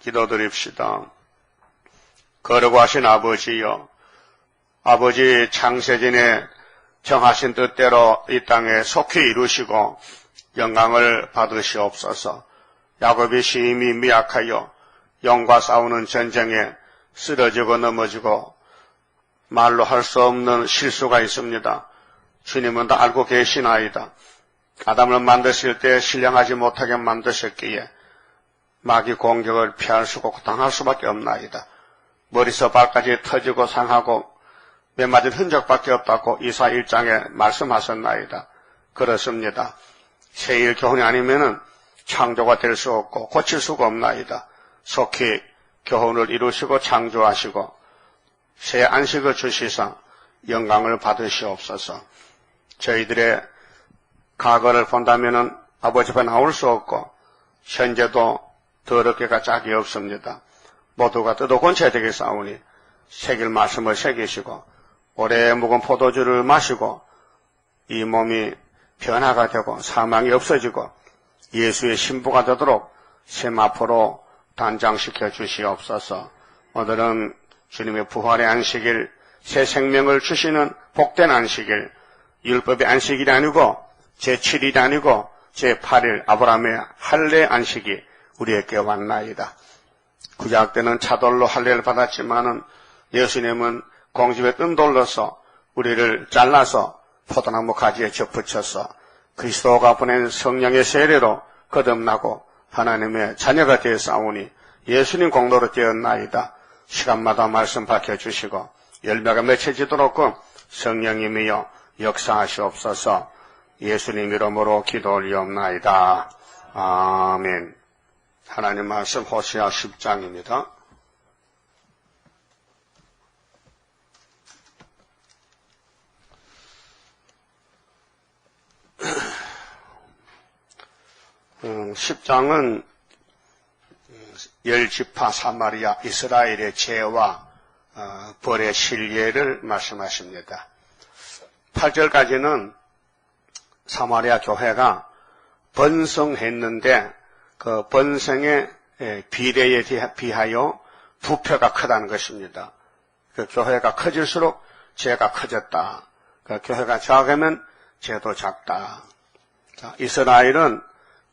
기도드립시다. 거룩하신 아버지여, 아버지 창세전에 정하신 뜻대로 이 땅에 속히 이루시고 영광을 받으시옵소서. 야곱이 심히 미약하여 영과 싸우는 전쟁에 쓰러지고 넘어지고 말로 할 수 없는 실수가 있습니다. 주님은 다 알고 계시나이다. 아담을 만드실 때 신령하지 못하게 만드셨기에 마귀 공격을 피할 수 없고 당할 수밖에 없나이다. 머리서 발까지 터지고 상하고 매 맞은 흔적밖에 없다고 이사 1장에 말씀하셨나이다. 그렇습니다. 세일 교훈이 아니면은 창조가 될 수 없고 고칠 수가 없나이다. 속히 교훈을 이루시고 창조하시고 새 안식을 주시사 영광을 받으시옵소서. 저희들의 과거를 본다면은 아버지 앞에 나올 수 없고 현재도 더럽게가 짝이 없습니다. 모두가 뜯어곤쳐야 되겠사오니 새길 말씀을 새기시고 오래 묵은 포도주를 마시고 이 몸이 변화가 되고 사망이 없어지고 예수의 신부가 되도록 세마포로 단장시켜 주시옵소서. 오늘은 주님의 부활의 안식일, 새 생명을 주시는 복된 안식일, 율법의 안식일이 아니고 제7일이 아니고 제8일 아브라함의 할례 안식이 우리에게 왔나이다. 구약 때는 차돌로 할례를 받았지만은 예수님은 공집에 뜬 돌로서 우리를 잘라서 포도나무 가지에 접붙여서 그리스도가 보낸 성령의 세례로 거듭나고 하나님의 자녀가 되었사오니 예수님 공로로 되었나이다. 시간마다 말씀 밝혀주시고 열매가 맺혀지도록 성령님이여 역사하시옵소서. 예수님 이름으로 기도 올리옵나이다. 아멘. 하나님 말씀 호세아 10장입니다. 음, 10장은 열지파 사마리아 이스라엘의 죄와 벌의 실례를 말씀하십니다. 8절까지는 사마리아 교회가 번성했는데 그 번성의 비례에 비하여 부패가 크다는 것입니다. 그 교회가 커질수록 죄가 커졌다. 그 교회가 작으면 죄도 작다. 자, 이스라엘은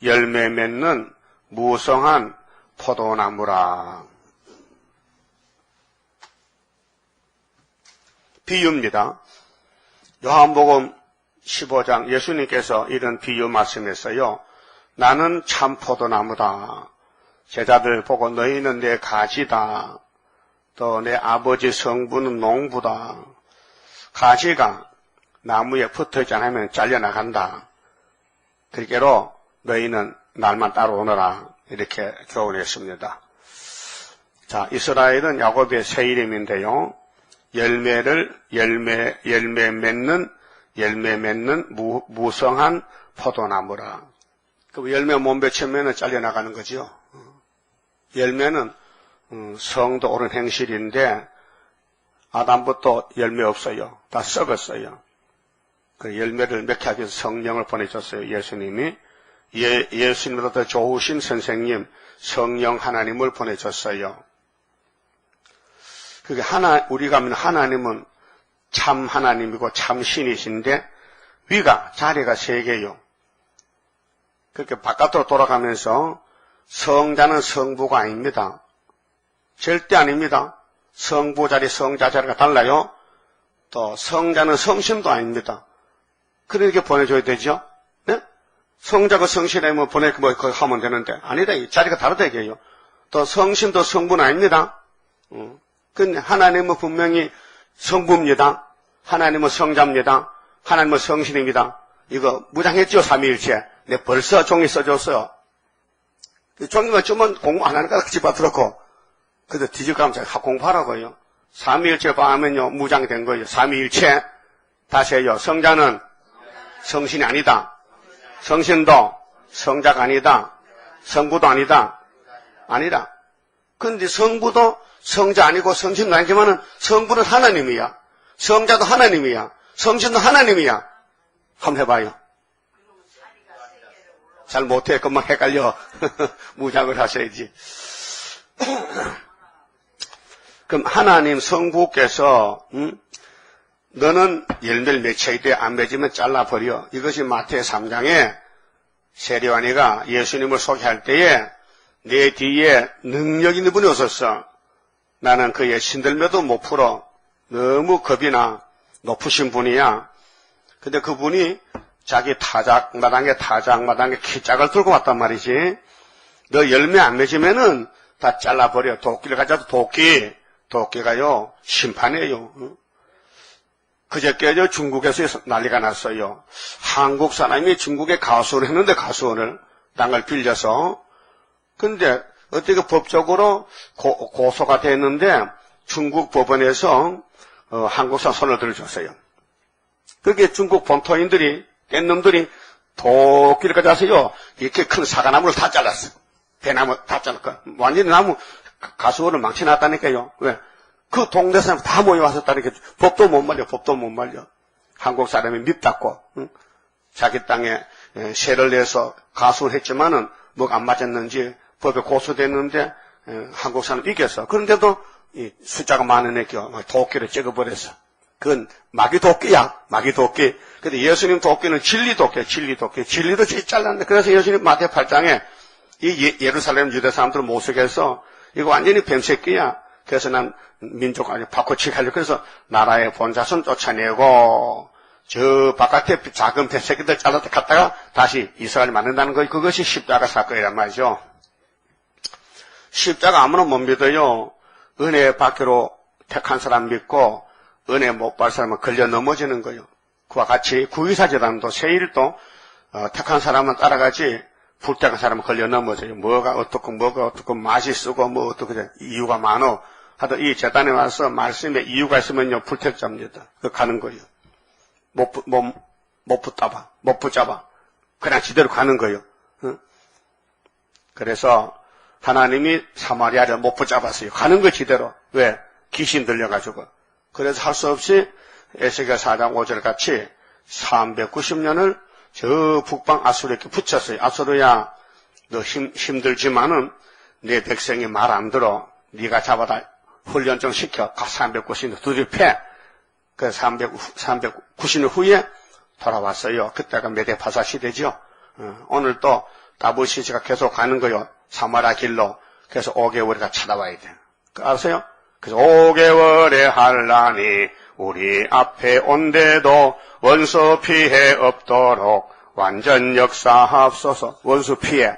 열매 맺는 무성한 포도나무라. 비유입니다. 요한복음 15장 예수님께서 이런 비유 말씀했어요. 나는 참 포도나무다. 제자들 보고 너희는 내 가지다. 또 내 아버지 성부는 농부다. 가지가 나무에 붙어있지 않으면 잘려나간다. 그러므로 너희는 날만 따라오너라. 이렇게 교훈했습니다. 자, 이스라엘은 야곱의 새 이름인데요. 열매 맺는 무성한 포도나무라. 그 열매 못 맺히면 잘려나가는 거죠. 열매는 성도 옳은 행실인데 아담부터 열매 없어요. 다 썩었어요. 그 열매를 맺게 하기 위해서 성령을 보내줬어요. 예수님이. 예수님보다 더 좋으신 선생님 성령 하나님을 보내줬어요. 그게 우리가 믿는 하나님은 참 하나님이고 참 신이신데 위가 자리가 3개요. 그렇게 바깥으로 돌아가면서 성자는 성부가 아닙니다. 절대 아닙니다. 성부 자리, 성자 자리가 달라요. 또 성자는 성신도 아닙니다. 그렇게 보내줘야 되죠. 네? 성자가 성신이면 보내고 거기 하면 되는데 아니다. 이 자리가 다르다 이게요. 또 성신도 성부는 아닙니다. 근데 하나님은 분명히 성부입니다. 하나님은 성자입니다. 하나님은 성신입니다. 이거 무장했죠, 삼위일체. 내 벌써 종이 써줬어요. 종이가 주면 공부 안 하니까 집어들었고, 그래서 뒤집어가면 제가 공부하라고요. 삼위일체 봐하면요, 무장이 된 거예요. 삼위일체. 다시 해요. 성자는 성신이 아니다. 성신도 성자가 아니다. 성부도 아니다. 아니다. 근데 성부도 성자 아니고 성신도 아니지만은 성부는 하나님이야. 성자도 하나님이야. 성신도 하나님이야. 한번 해봐요. 잘 못해. 금방 헷갈려. 무장을 하셔야지. 그럼 하나님 성부께서 너는 열매를 맺혀야 돼. 안 맺으면 잘라버려. 이것이 마태의 3장에 세례요한이가 예수님을 소개할 때에 내 뒤에 능력 있는 분이 오셨어. 나는 그의 신들매도 못 풀어. 너무 겁이나 높으신 분이야. 근데 그분이 자기 타작마당에 키짝을 들고 왔단 말이지. 너 열매 안 맺으면은 다 잘라버려. 도끼를 가져도 도끼가요 심판이에요. 그저께 중국에서 난리가 났어요. 한국 사람이 중국에 가수를 했는데 가수원을 땅을 빌려서. 근데 어떻게 법적으로 고소가 됐는데 중국 법원에서 한국 사람 손을 들어줬어요. 그게 중국 본토인들이 뗀 놈들이 도끼를 가져서요 이렇게 큰 사과나무를 다 잘랐어. 대나무 다 잘랐고 완전히 나무 가수원을 망쳐놨다니까요. 왜? 그 동네 사람 다 모여왔었다니까. 법도 못 말려. 한국 사람이 밉다고. 응? 자기 땅에 세를 내서 가수를 했지만은 뭐가 안 맞았는지 법에 고소됐는데 한국 사람 이겼어. 그런데도 이 숫자가 많으니까 도끼를 찍어버렸어. 그건 마귀 도끼야. 근데 예수님 도끼는 진리 도끼야. 진리도 제일 잘랐는데 그래서 예수님 마태 8장에 이 예루살렘 유대 사람들을 못 쓰게 해서 이거 완전히 뱀새끼야. 그래서 난 민족 아주 바꿔치기 하려고 그래서 나라의 본자손 쫓아내고 저 바깥에 작은 뱀새끼들 잘라서 갔다가 다시 이스라엘 만든다는 거 그것이 십자가 사건이란 말이죠. 십자가 아무나 못 믿어요. 은혜 받기로 택한 사람 믿고 은혜 못 받을 사람은 걸려 넘어지는 거예요. 그와 같이 구의사제단도 세일도 택한 사람은 따라가지 불택한 사람은 걸려 넘어져요. 뭐가 어떻고 맛이 쓰고 뭐 어떻게 이유가 많어. 하여튼 이 재단에 와서 말씀에 이유가 있으면요 불택자입니다. 그 가는 거예요. 못 붙잡아. 그냥 지대로 가는 거예요. 응? 그래서 하나님이 사마리아를 못 붙잡았어요. 가는 거 지대로. 왜? 귀신 들려가지고. 그래서 할 수 없이 에스겔 4장 5절 같이 390년을 저 북방 아수르에게 붙였어요. 아수르야, 너 힘들지만은 내 백성이 말 안 들어. 네가 잡아다 훈련 좀 시켜. 390년 두들 패. 그 390년 후에 돌아왔어요. 그때가 메데파사 시대죠. 오늘 또 다부시스가 계속 가는 거요. 사마리아 길로. 그래서 5개월이가 찾아와야 돼. 아세요? 그래서 5개월의 한란이 우리 앞에 온데도 원수 피해 없도록 완전 역사하옵소서. 원수 피해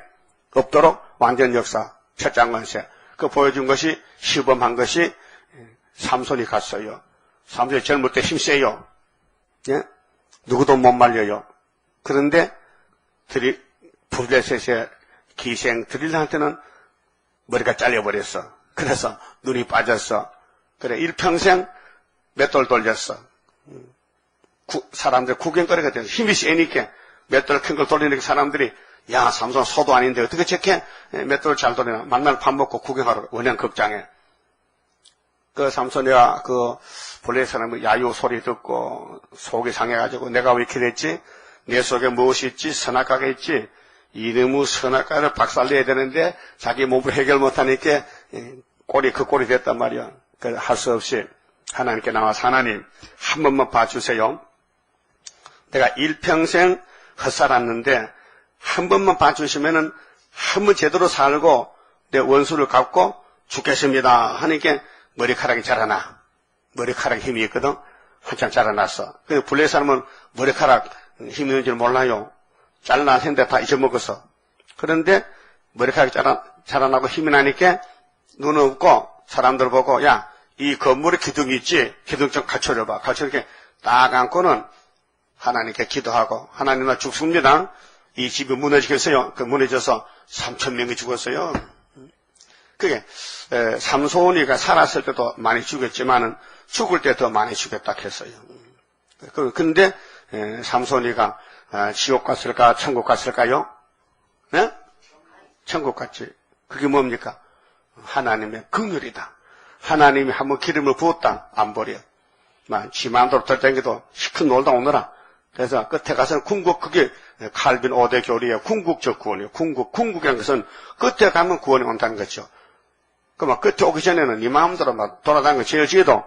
없도록 완전 역사. 첫장 건세. 그 보여준 것이 시범한 것이 삼손이 갔어요. 삼손이 젊을 때 힘세요. 예? 누구도 못 말려요. 그런데 블레셋의 기생 드릴한테는 머리가 잘려버렸어. 그래서 눈이 빠졌어. 그래 일평생 맷돌 돌렸어. 사람들 구경거리가 돼서 힘이 세니까 맷돌 큰 걸 돌리니까 사람들이 야 삼손 소도 아닌데 어떻게 저렇게 맷돌을 잘 돌리나. 만날 밥 먹고 구경하러 원형 극장에. 그 삼손이와 그 블레셋 사람의 야유 소리 듣고 속이 상해가지고 내가 왜 이렇게 됐지? 내 속에 무엇이 있지? 선악과가 있지? 이놈의 선악과를 박살내야 되는데 자기 몸으로 해결 못하니까 그 꼴이 됐단 말이야. 그래서 할 수 없이 하나님께 나와서 하나님 한 번만 봐주세요. 내가 일평생 헛살았는데 한 번만 봐주시면은 한 번 제대로 살고 내 원수를 갚고 죽겠습니다 하니까 머리카락이 자라나. 머리카락에 힘이 있거든. 한참 자라났어. 근데 블레셋 사람은 머리카락 힘이 있는 줄 몰라요. 잘라놨는데 다 잊어먹었어. 그런데 머리카락이 자라나고 힘이 나니까 눈 없고 사람들 보고 야, 이 건물에 기둥이 있지? 기둥 좀 갖춰줘봐. 갖춰이렇게 딱 안고는 하나님께 기도하고 하나님 나 죽습니다. 이 집이 무너지겠어요. 그 무너져서 3,000명이 죽었어요. 그게 삼손이가 살았을 때도 많이 죽였지만은 죽을 때 더 많이 죽였다 했어요. 그런데 삼손이가 지옥 갔을까 천국 갔을까요? 네? 천국 갔지. 그게 뭡니까? 하나님의 긍휼이다. 하나님이 한번 기름을 부었다. 안 버려. 지 마음대로 돌덩이도 시큰 놀다 오느라. 그래서 끝에 가서는 궁극, 그게 칼빈 5대 교리의 궁극적 구원이에요. 궁극이라는 것은 끝에 가면 구원이 온다는 거죠. 그러면 끝에 오기 전에는 네 마음대로 막 돌아다니는 거 지어지어도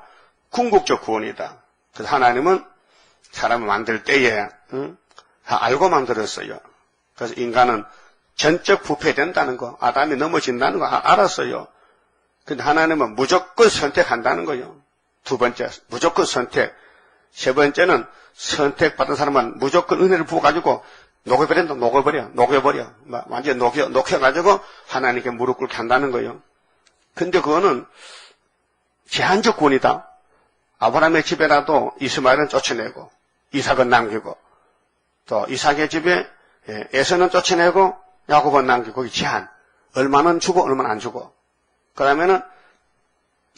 궁극적 구원이다. 그래서 하나님은 사람을 만들 때에 다 알고 만들었어요. 그래서 인간은 전적 부패된다는 거, 아담이 넘어진다는 거 알았어요. 근데 하나님은 무조건 선택한다는 거예요. 두 번째, 무조건 선택. 세 번째는 선택받은 사람은 무조건 은혜를 부어가지고 녹여버려. 완전 녹여가지고 하나님께 무릎 꿇게 한다는 거예요. 근데 그거는 제한적 구원이다. 아브라함의 집에라도 이스마엘은 쫓아내고, 이삭은 남기고, 또 이삭의 집에 에서는 쫓아내고, 야곱은 남기고, 거기 제한. 얼마는 주고, 얼마는 안 주고. 그 다음에는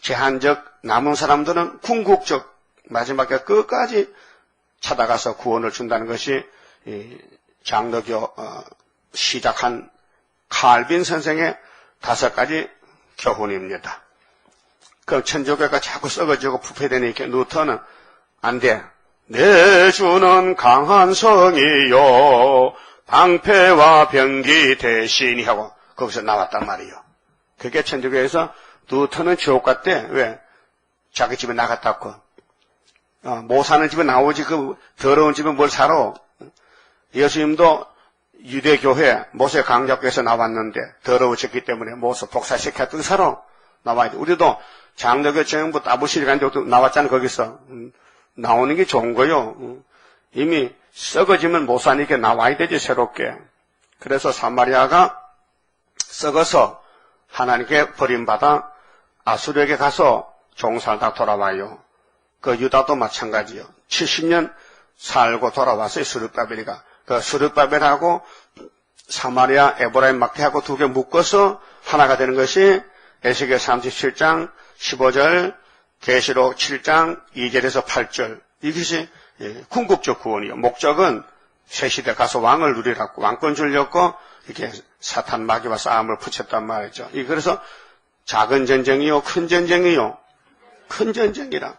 제한적 남은 사람들은 궁극적 마지막에 끝까지 찾아가서 구원을 준다는 것이 장로교 시작한 칼빈 선생의 5가지 교훈입니다. 그럼 천주교가 자꾸 썩어지고 부패되니까 누턴은 안 돼. 내 주는 강한 성이요 방패와 병기 대신이 하고 거기서 나왔단 말이에요. 그게 천주교에서 누턴은 지옥 갔대. 왜? 자기 집에 나갔다고. 못 사는 집에 나오지 그 더러운 집에 뭘 살아. 예수님도 유대교회 모세 강작교에서 나왔는데 더러워졌기 때문에 모세 복사시켰던 살아. 나와야 돼. 우리도 장로교 정부 따부시리 간 적도 나왔잖아. 거기서. 나오는 게 좋은 거요. 이미 썩어지면 못 사니까 나와야 되지 새롭게. 그래서 사마리아가 썩어서 하나님께 버림받아 아수르에게 가서 종살다 돌아와요. 그 유다도 마찬가지요. 70년 살고 돌아왔어요. 스룹바벨이가. 그 스룹바벨하고 사마리아 에브라임 막대하고 두 개 묶어서 하나가 되는 것이 에스겔 37장 15절, 계시록 7장 2절에서 8절. 이것이 궁극적 구원이요. 목적은 새 시대 가서 왕을 누리라고 왕권 주려고 이렇게 사탄 마귀와 싸움을 붙였단 말이죠. 그래서 작은 전쟁이요, 큰 전쟁이요. 큰 전쟁이라.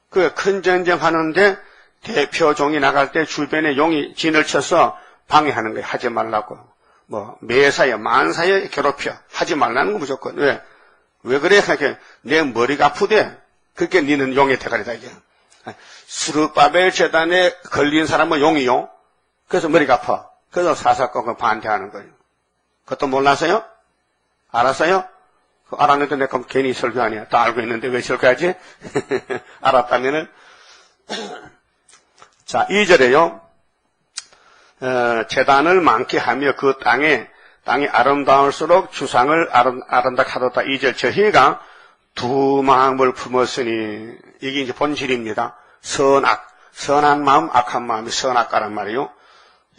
그 큰 전쟁 하는데 대표종이 나갈 때 주변에 용이 진을 쳐서 방해하는 거예요. 하지 말라고. 매사에 만사에 괴롭혀. 하지 말라는 거 무조건. 왜? 왜 그래? 이렇게 내 머리가 아프대. 그렇게 니는 용의 대가리다 이게. 스룹바벨 재단에 걸린 사람은 용이요. 그래서 머리가 아파. 그래서 사사건건 반대하는 거예요. 그것도 몰랐어요? 알았어요? 알았는데 내가 그럼 괜히 설교 아니야. 다 알고 있는데 왜 설교하지? 알았다면은. 자, 2절에요. 제단을 많게 하며 그 땅이 아름다울수록 주상을 아름답게 하도다. 2절 저희가 두 마음을 품었으니 이게 이제 본질입니다. 선한 마음, 악한 마음이 선악가란 말이에요.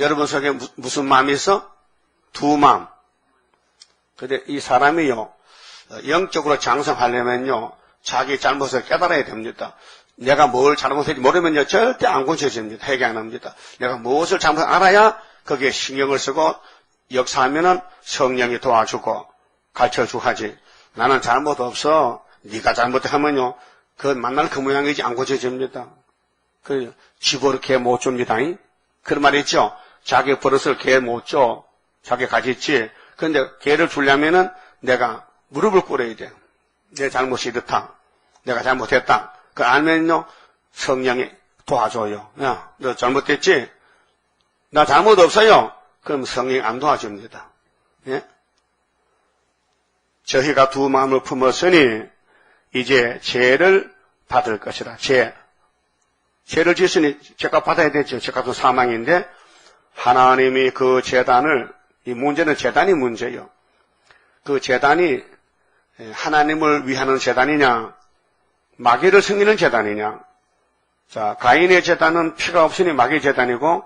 여러분 속에 무슨 마음이 있어? 두 마음. 근데 이 사람이요, 영적으로 장성하려면요, 자기 잘못을 깨달아야 됩니다. 내가 뭘 잘못했는지 모르면요, 절대 안 고쳐집니다. 회개 안 합니다. 내가 무엇을 잘못 알아야 거기에 신경을 쓰고 역사하면은 성령이 도와주고 가르쳐주고 하지. 나는 잘못 없어. 네가 잘못하면요, 그 만날 그 모양이지 안 고쳐집니다. 그 집을 개 못 줍니다. 그런 말 있죠. 자기 버릇을 개 못 줘. 자기 가졌지. 그런데 개를 주려면은 내가 무릎을 꿇어야 돼. 내 잘못이 이렇다. 내가 잘못했다. 그 알면요, 성령이 도와줘요. 야, 너 잘못됐지? 나 잘못 없어요. 그럼 성령이 안 도와줍니다. 예? 저희가 두 마음을 품었으니 이제 죄를 받을 것이라. 죄를 지으니 죄값 받아야 되죠. 죄값은 사망인데 하나님이 그 제단을, 이 문제는 제단이 문제예요. 그 제단이 하나님을 위하는 제단이냐, 마귀를 섬기는 제단이냐. 자, 가인의 제단은 피가 없으니 마귀 제단이고,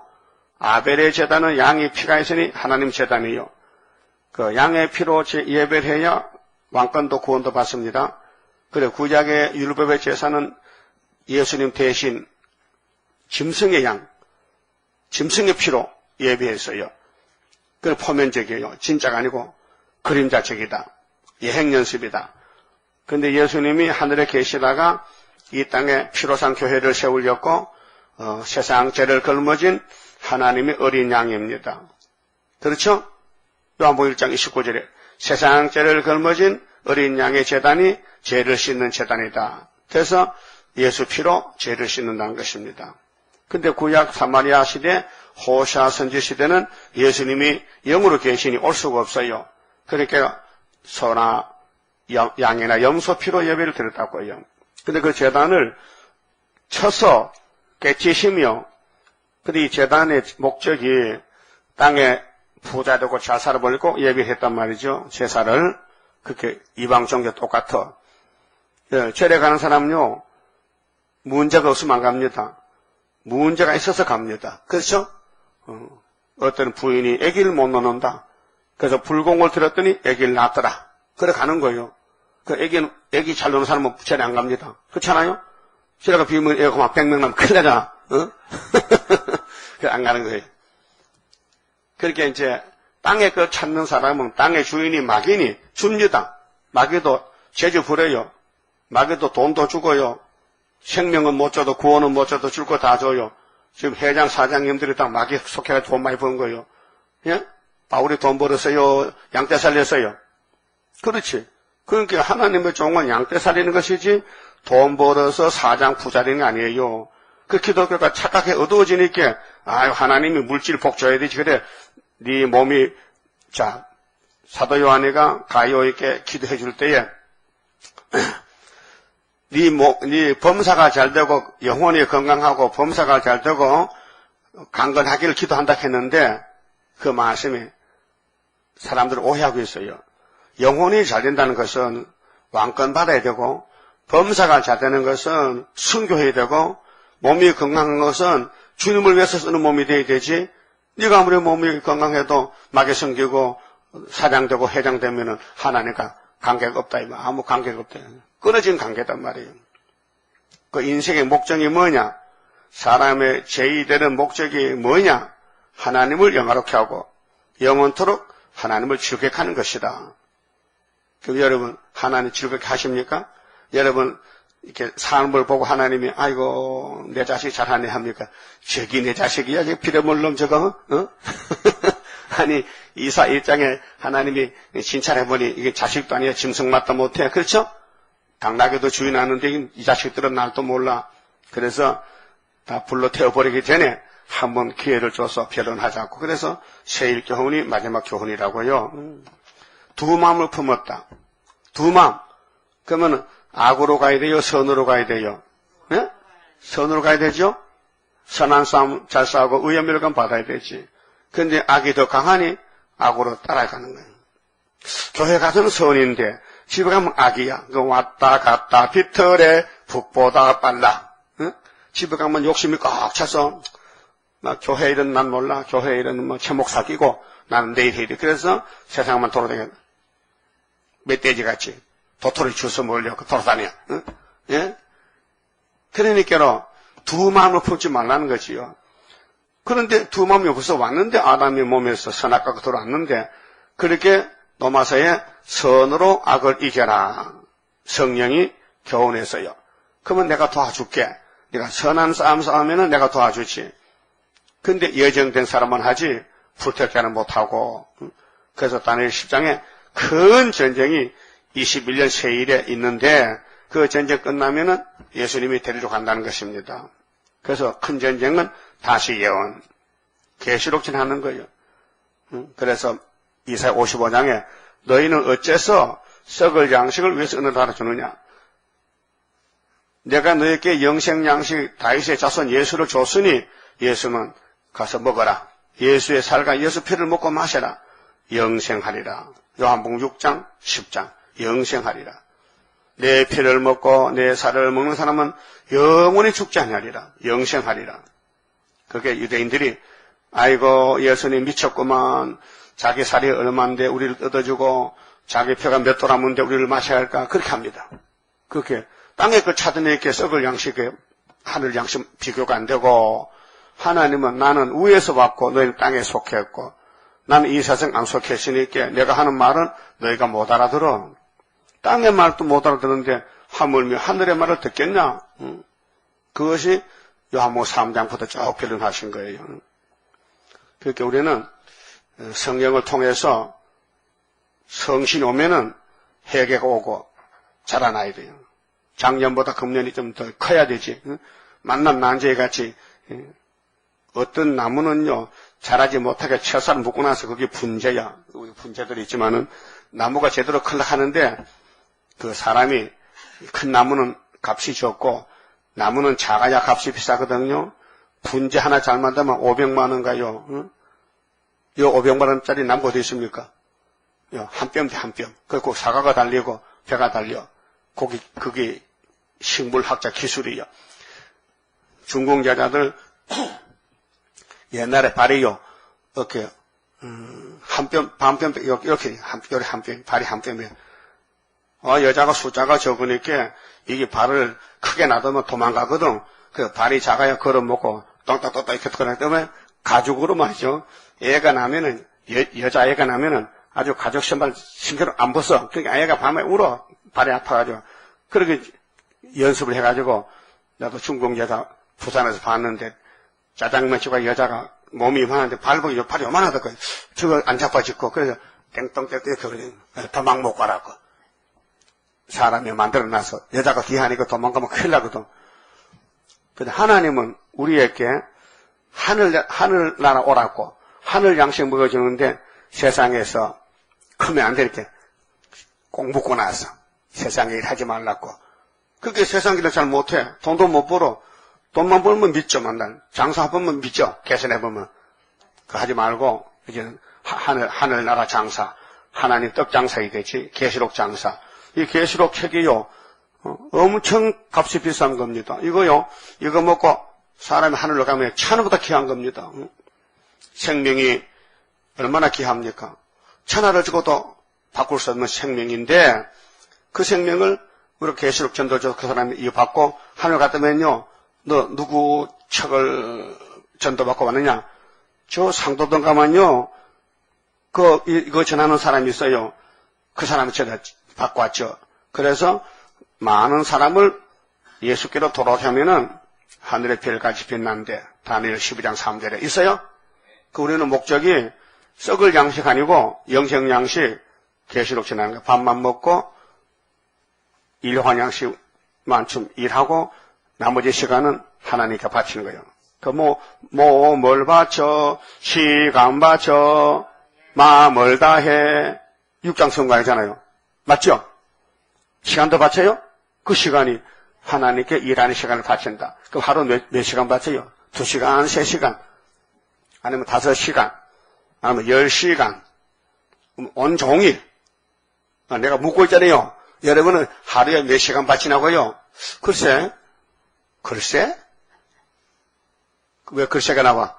아벨의 제단은 양이 피가 있으니 하나님 제단이요. 그 양의 피로 예배해야 왕권도 구원도 받습니다. 그래, 구약의 율법의 제사는 예수님 대신 짐승의 양, 짐승의 피로 예배했어요. 그 포면적이에요. 진짜가 아니고 그림자적이다. 예행연습이다. 근데 예수님이 하늘에 계시다가 이 땅에 피로 산 교회를 세우려고 세상 죄를 걸머진 하나님의 어린 양입니다. 그렇죠? 요한복음 1장 29절에 세상 죄를 걸머진 어린 양의 제단이 죄를 씻는 제단이다. 그래서 예수 피로 죄를 씻는다는 것입니다. 근데 구약 사마리아 시대, 호시아 선지 시대는 예수님이 영으로 계시니 올 수가 없어요. 그러니까 소나 양이나 염소 피로 예배를 드렸다고요. 근데 그 제단을 쳐서 깨치시며, 근데 이 제단의 목적이 땅에 부자 되고 잘 살아보려고 예배했단 말이죠. 제사를. 그렇게 이방 종교 똑같아. 절에 가는 사람은요, 문제가 없으면 안 갑니다. 문제가 있어서 갑니다. 그렇죠? 어떤 부인이 아기를 못 낳는다. 그래서 불공을 들었더니 아기를 낳았더라. 그래 가는 거예요. 그 아기 잘 노는 사람은 절에 안 갑니다. 그렇잖아요? 절에가 비우면 애가 막 100명 나면 큰일 나잖아. 그래 안 가는 거예요. 그렇게 이제 땅에 그 찾는 사람은 땅의 주인이 마귀니 줍니다. 마귀도 제주 부려요. 마귀도 돈도 주고요. 생명은 못 줘도 구원은 못 줘도 줄 거 다 줘요. 지금 회장 사장님들이 다 마귀 속해가지고 돈 많이 번 거예요. 예? 바울이 돈 벌었어요. 양떼 살렸어요. 그렇지. 그러니까 하나님의 종은 양떼 살리는 것이지 돈 벌어서 사장 부자리는 게 아니에요. 그 기독교가 착각해 어두워지니까 아유 하나님이 물질 복 줘야 되지. 그래 네 몸이 자 사도 요한이가 가이오에게 기도해 줄 때에 네 범사가 잘 되고 영혼이 건강하고 범사가 잘 되고 강건하기를 기도한다 했는데 그 말씀이 사람들을 오해하고 있어요. 영혼이 잘 된다는 것은 왕권 받아야 되고 범사가 잘 되는 것은 순교해야 되고 몸이 건강한 것은 주님을 위해서 쓰는 몸이 돼야 되지. 네가 아무리 몸이 건강해도 마귀 섬기고 사장되고 회장되면은 하나님과 관계가 없다. 아무 관계가 없다. 끊어진 관계단 말이에요. 그 인생의 목적이 뭐냐? 사람의 제2되는 목적이 뭐냐? 하나님을 영화롭게 하고 영원토록 하나님을 즐겁게 하는 것이다. 그럼 여러분 하나님 즐겁게 하십니까? 여러분 이렇게 사는 걸 보고 하나님이 아이고 내 자식 잘하네 합니까? 저기 내 자식이야 저기 피레몰놈 저거 아니 이사 1장에 하나님이 진찰해보니 이게 자식도 아니야 짐승맛도 못해. 그렇죠? 당나귀도 주인하는데 이 자식들은 날도 몰라. 그래서 다 불러 태워버리기 전에 한번 기회를 줘서 변론하자고. 그래서 세일교훈이 마지막 교훈이라고요. 두 마음을 품었다. 두 마음. 그러면 악으로 가야 돼요? 선으로 가야 돼요? 네? 선으로 가야 되죠? 선한 싸움 잘 싸우고 의의 멸관 받아야 되지. 그런데 악이 더 강하니 악으로 따라가는 거예요. 교회 가서는 선인데 집에 가면 악이야. 그 왔다 갔다 비틀에 북보다 빨라. 응? 집에 가면 욕심이 꽉 차서 막 교회 일은 난 몰라. 교회 일은 뭐 채목 사귀고 나는 내일 해야 돼. 그래서 세상만 돌아다녀. 멧돼지 같이 도토리 주워 몰려 돌아다녀. 응? 예? 그러니까 두 마음을 품지 말라는 거지요. 그런데 두 마음이 벌써 왔는데 아담의 몸에서 선악과가 들어왔는데 그렇게 노마서에 선으로 악을 이겨라. 성령이 교훈했어요. 그러면 내가 도와줄게. 네가 선한 싸움 싸우면은 내가 도와주지. 근데 예정된 사람만 하지 불택자는 못하고. 그래서 다니엘 10장에 큰 전쟁이 21년 세일에 있는데 그 전쟁 끝나면은 예수님이 데리러 간다는 것입니다. 그래서 큰 전쟁은 다시 예언. 계시록 전하는 거예요. 그래서 이사야 55장에 너희는 어째서 썩을 양식을 위해서 은혜를 달아주느냐. 내가 너에게 영생 양식 다윗의 자손 예수를 줬으니 예수는 가서 먹어라. 예수의 살과 예수 피를 먹고 마셔라. 영생하리라. 요한복음 6장 10장 영생하리라. 내 피를 먹고 내 살을 먹는 사람은 영원히 죽지 아니하리라. 영생하리라. 그게 유대인들이 아이고 예수님 미쳤구만. 자기 살이 얼마인데 우리를 뜯어주고 자기 뼈가 몇 도라문데 우리를 마셔야 할까. 그렇게 합니다. 그렇게 땅에 그 찾아내게 썩을 양식에 하늘 양식 비교가 안 되고 하나님은 나는 위에서 왔고 너희는 땅에 속했고 나는 이 세상 안 속했으니까 내가 하는 말은 너희가 못 알아들어. 땅의 말도 못 알아듣는데 하물며 하늘의 말을 듣겠냐? 그것이 요한복음 3장부터 쭉 변론하신 거예요. 그렇게 우리는 성령을 통해서 성신이 오면은 해계가 오고 자라나야 돼요. 작년보다 금년이 좀 더 커야 되지. 만남 난제같이 어떤 나무는요 자라지 못하게 채살 묶고 나서 그게 분재야. 분재들이 있지만은 나무가 제대로 크려 하는데 그 사람이 큰 나무는 값이 적고 나무는 작아야 값이 비싸거든요. 분재 하나 잘 만들면 500만 원가요. 응? 이 500만 원짜리 나무 어디 있습니까? 한 뼘 돼, 한 뼘. 그리고 사과가 달리고 배가 달려. 그게 식물학자 기술이요. 중공 제자들 옛날에 발이요 이렇게 한 뼘, 반 뼘 이렇게 한 뼘, 발이 한 뼘이에요. 여자가 숫자가 적으니까 이게 발을 크게 놔두면 도망가거든. 그 발이 작아야 걸어먹고 똥딱똥딱 이렇게 걸어가기 때문에 가죽으로 말이죠. 애가 나면은 여자애가 나면은 아주 가죽 신발 신기로 안 벗어. 그러니까 애가 밤에 울어. 발이 아파가지고. 그렇게 연습을 해가지고 나도 중공제자 부산에서 봤는데 짜장면 치고 여자가 몸이 이만한데 발이 요만하다고 저거 안 자빠지고 그래서 땡똥땡 이렇게 도망 못 가라고 사람이 만들어놔서 여자가 뒤하니까 도망가면 큰일 나거든. 근데 하나님은 우리에게 하늘나라 오라고 하늘 양식 먹어주는데 세상에서 크면 안 되니까 꼭 묻고 나서 세상에 일하지 말라고. 그렇게 세상 일을 잘 못해. 돈도 못 벌어. 돈만 벌면 믿죠, 만날. 장사 해보면 믿죠. 계산해보면. 그거 하지 말고, 이제는 하늘나라 장사, 하나님 떡 장사이 되지, 계시록 장사. 이 계시록 책이요, 엄청 값이 비싼 겁니다. 이거 먹고 사람이 하늘로 가면 천하보다 귀한 겁니다. 생명이 얼마나 귀합니까? 천하를 주고도 바꿀 수 없는 생명인데, 그 생명을 우리 계시록 전도자 그 사람이 이거 받고 하늘 갔다면요, 너 누구 책을 전도받고 왔느냐? 저 상도동 가면요, 이거 전하는 사람이 있어요. 그 사람이 제가 받고 왔죠. 그래서 많은 사람을 예수께로 돌아오게 하면은 하늘의 별같이 빛난데 다니엘 12장 3절에 있어요. 그 우리는 목적이 썩을 양식 아니고 영생 양식 계시록 전하는 거. 밥만 먹고 일환 양식만 좀 일하고 나머지 시간은 하나님께 바치는 거예요. 뭘 바쳐, 시간 바쳐, 마음을 다해. 6장 선거하잖아요. 맞죠? 시간도 바쳐요? 그 시간이 하나님께 일하는 시간을 바친다. 그럼 하루 몇 시간 바쳐요? 2시간, 3시간, 아니면 5시간, 아니면 10시간, 온종일. 내가 묻고 있잖아요. 여러분은 하루에 몇 시간 바치냐고요? 글쎄? 왜 글쎄가 나와?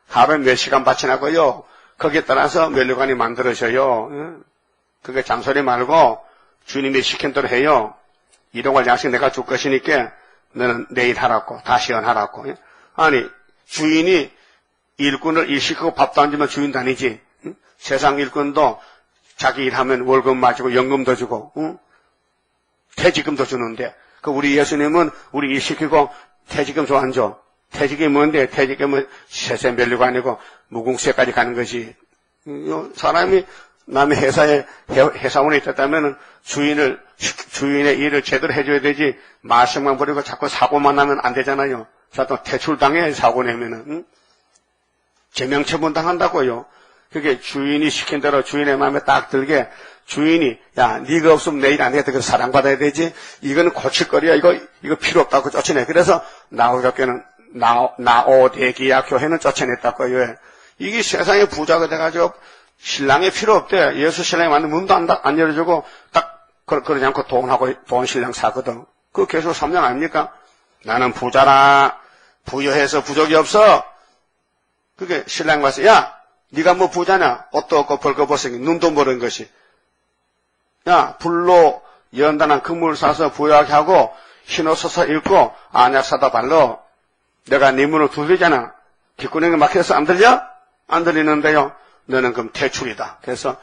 하루에 몇 시간 바치냐고요? 거기에 따라서 면류관이 만들어져요. 그게 잔소리 말고 주님이 시킨 대로 해요. 일용할 양식 내가 줄 것이니까 너는 내일 하라고, 다시 연하라고. 아니, 주인이 일꾼을 일시키고 밥도 안 주면 주인도 아니지. 세상 일꾼도 자기 일하면 월급 맞고 연금도 주고, 퇴직금도 주는데, 우리 예수님은 우리 일 시키고 퇴직금 줘 안 줘? 퇴직이 뭔데? 퇴직금은 세세 면류가 아니고 무궁세까지 가는 거지. 사람이 남의 회사원에 있었다면 주인의 일을 제대로 해줘야 되지, 말썽만 부리고 자꾸 사고만 나면 안 되잖아요. 또 퇴출당해, 사고 내면은. 제명처분 당한다고요. 그게 주인이 시킨 대로 주인의 마음에 딱 들게, 주인이, 야, 네가 없으면 내일 안 되겠다. 그래서 사랑받아야 되지. 이거는 고칠거리야. 이거 필요 없다고 쫓아내. 그래서 나오대기야 교회는 쫓아냈다고요. 이게 세상에 부자가 돼가지고 신랑이 필요 없대. 예수 신랑이 왔는데 문도 안 열어주고 딱 그러지 않고 돈 신랑 사거든. 그거 계속 3년 아닙니까? 나는 부자라. 부여해서 부족이 없어. 그게 신랑 와서, 야, 네가 뭐 부자냐? 옷도 없고 벌거벗으니 눈도 모르는 것이. 야, 불로 연단한 금을 사서 부여하게 하고 흰옷 사서 입고 안약 사다 발로. 내가 네 문을 두드리잖아. 뒷구녕에 막혀서 안 들려? 안 들리는데요. 너는 그럼 퇴출이다. 그래서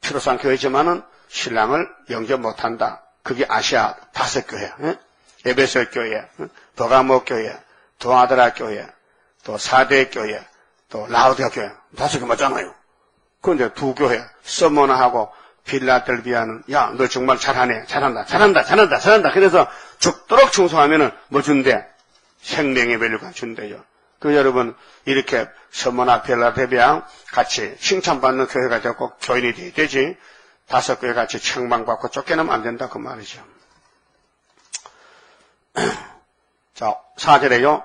필요상 교회지만은 신랑을 영접 못한다. 그게 아시아 5교회, 에베소 교회, 버가모 교회, 도아드라 교회, 또 사대 교회, 또 라우디아 교회 5개 맞잖아요. 그런데 2교회 서머나하고 필라델비아는 야, 너 정말 잘하네. 잘한다. 그래서 죽도록 충성하면은 뭐 준대? 생명의 밸류가 준대요. 그 여러분 이렇게 서머나 필라델비아 같이 칭찬받는 교회가 되고 교인이 돼야 되지. 5교회 같이 책망받고 쫓겨나면 안 된다 그 말이죠. 자, 4절에요.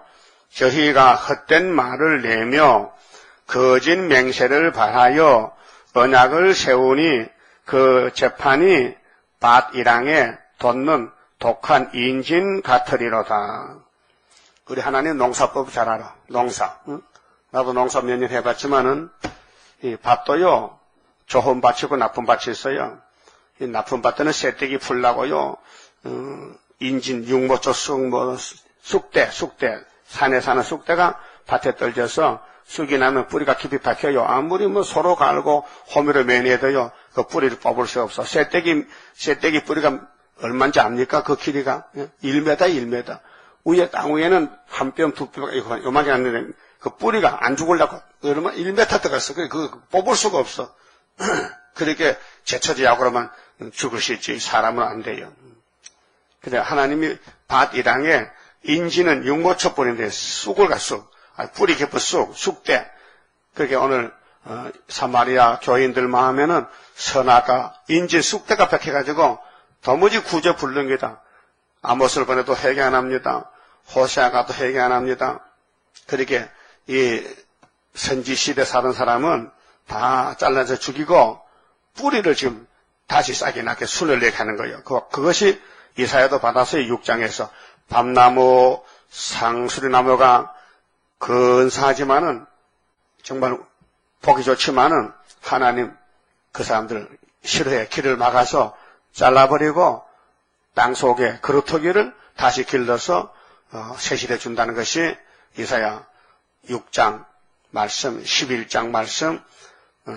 저희가 헛된 말을 내며 거짓 맹세를 발하여 언약을 세우니 그 재판이 밭이랑에 돋는 독한 인진 같으리로다. 우리 하나님 농사법 잘 알아. 농사. 응? 나도 농사 몇 년 해봤지만은 이 밭도요. 좋은 밭이고 나쁜 밭이 있어요. 이 나쁜 밭에는 새떼기 풀나고요. 인진, 육모초 쑥, 쑥대, 산에 사는 쑥대가 밭에 떨져서 쑥이 나면 뿌리가 깊이 박혀요. 아무리 소로 갈고 호미로 매내도요. 그 뿌리를 뽑을 수 없어. 새떼기 뿌리가 얼마인지 압니까? 그 길이가 1m. 위에 땅 위에는 한 뼘, 두 뼘 요만하게 났는데 그 뿌리가 안 죽으려고 얼마 1m 들어갔어. 그 뽑을 수가 없어. 그렇게 제쳐지라고 그러면 죽을 수 있지. 사람은 안 돼요. 그래 하나님이 밭 이랑에 인지는 육모초 뿌리인데 쑥을 쑥. 뿌리 깊은 쑥대. 그렇게 오늘 사마리아 교인들 마음에는 선악과 인지 쑥대가 박혀가지고 도무지 구제 불능이다. 아모스를 보내도 회개 안 합니다. 호세아가도 회개 안 합니다. 그렇게 이 선지 시대 사는 사람은 다 잘라서 죽이고 뿌리를 지금 다시 싹이 나게 순을 내게 하는 거예요. 그것이 이사야도 받았어요. 6장에서 밤나무, 상수리나무가 근사하지만은 정말 보기 좋지만은 하나님 그 사람들 싫어해. 길을 막아서 잘라버리고 땅 속에 그루터기를 다시 길러서 세실해 준다는 것이 이사야 6장 말씀, 11장 말씀.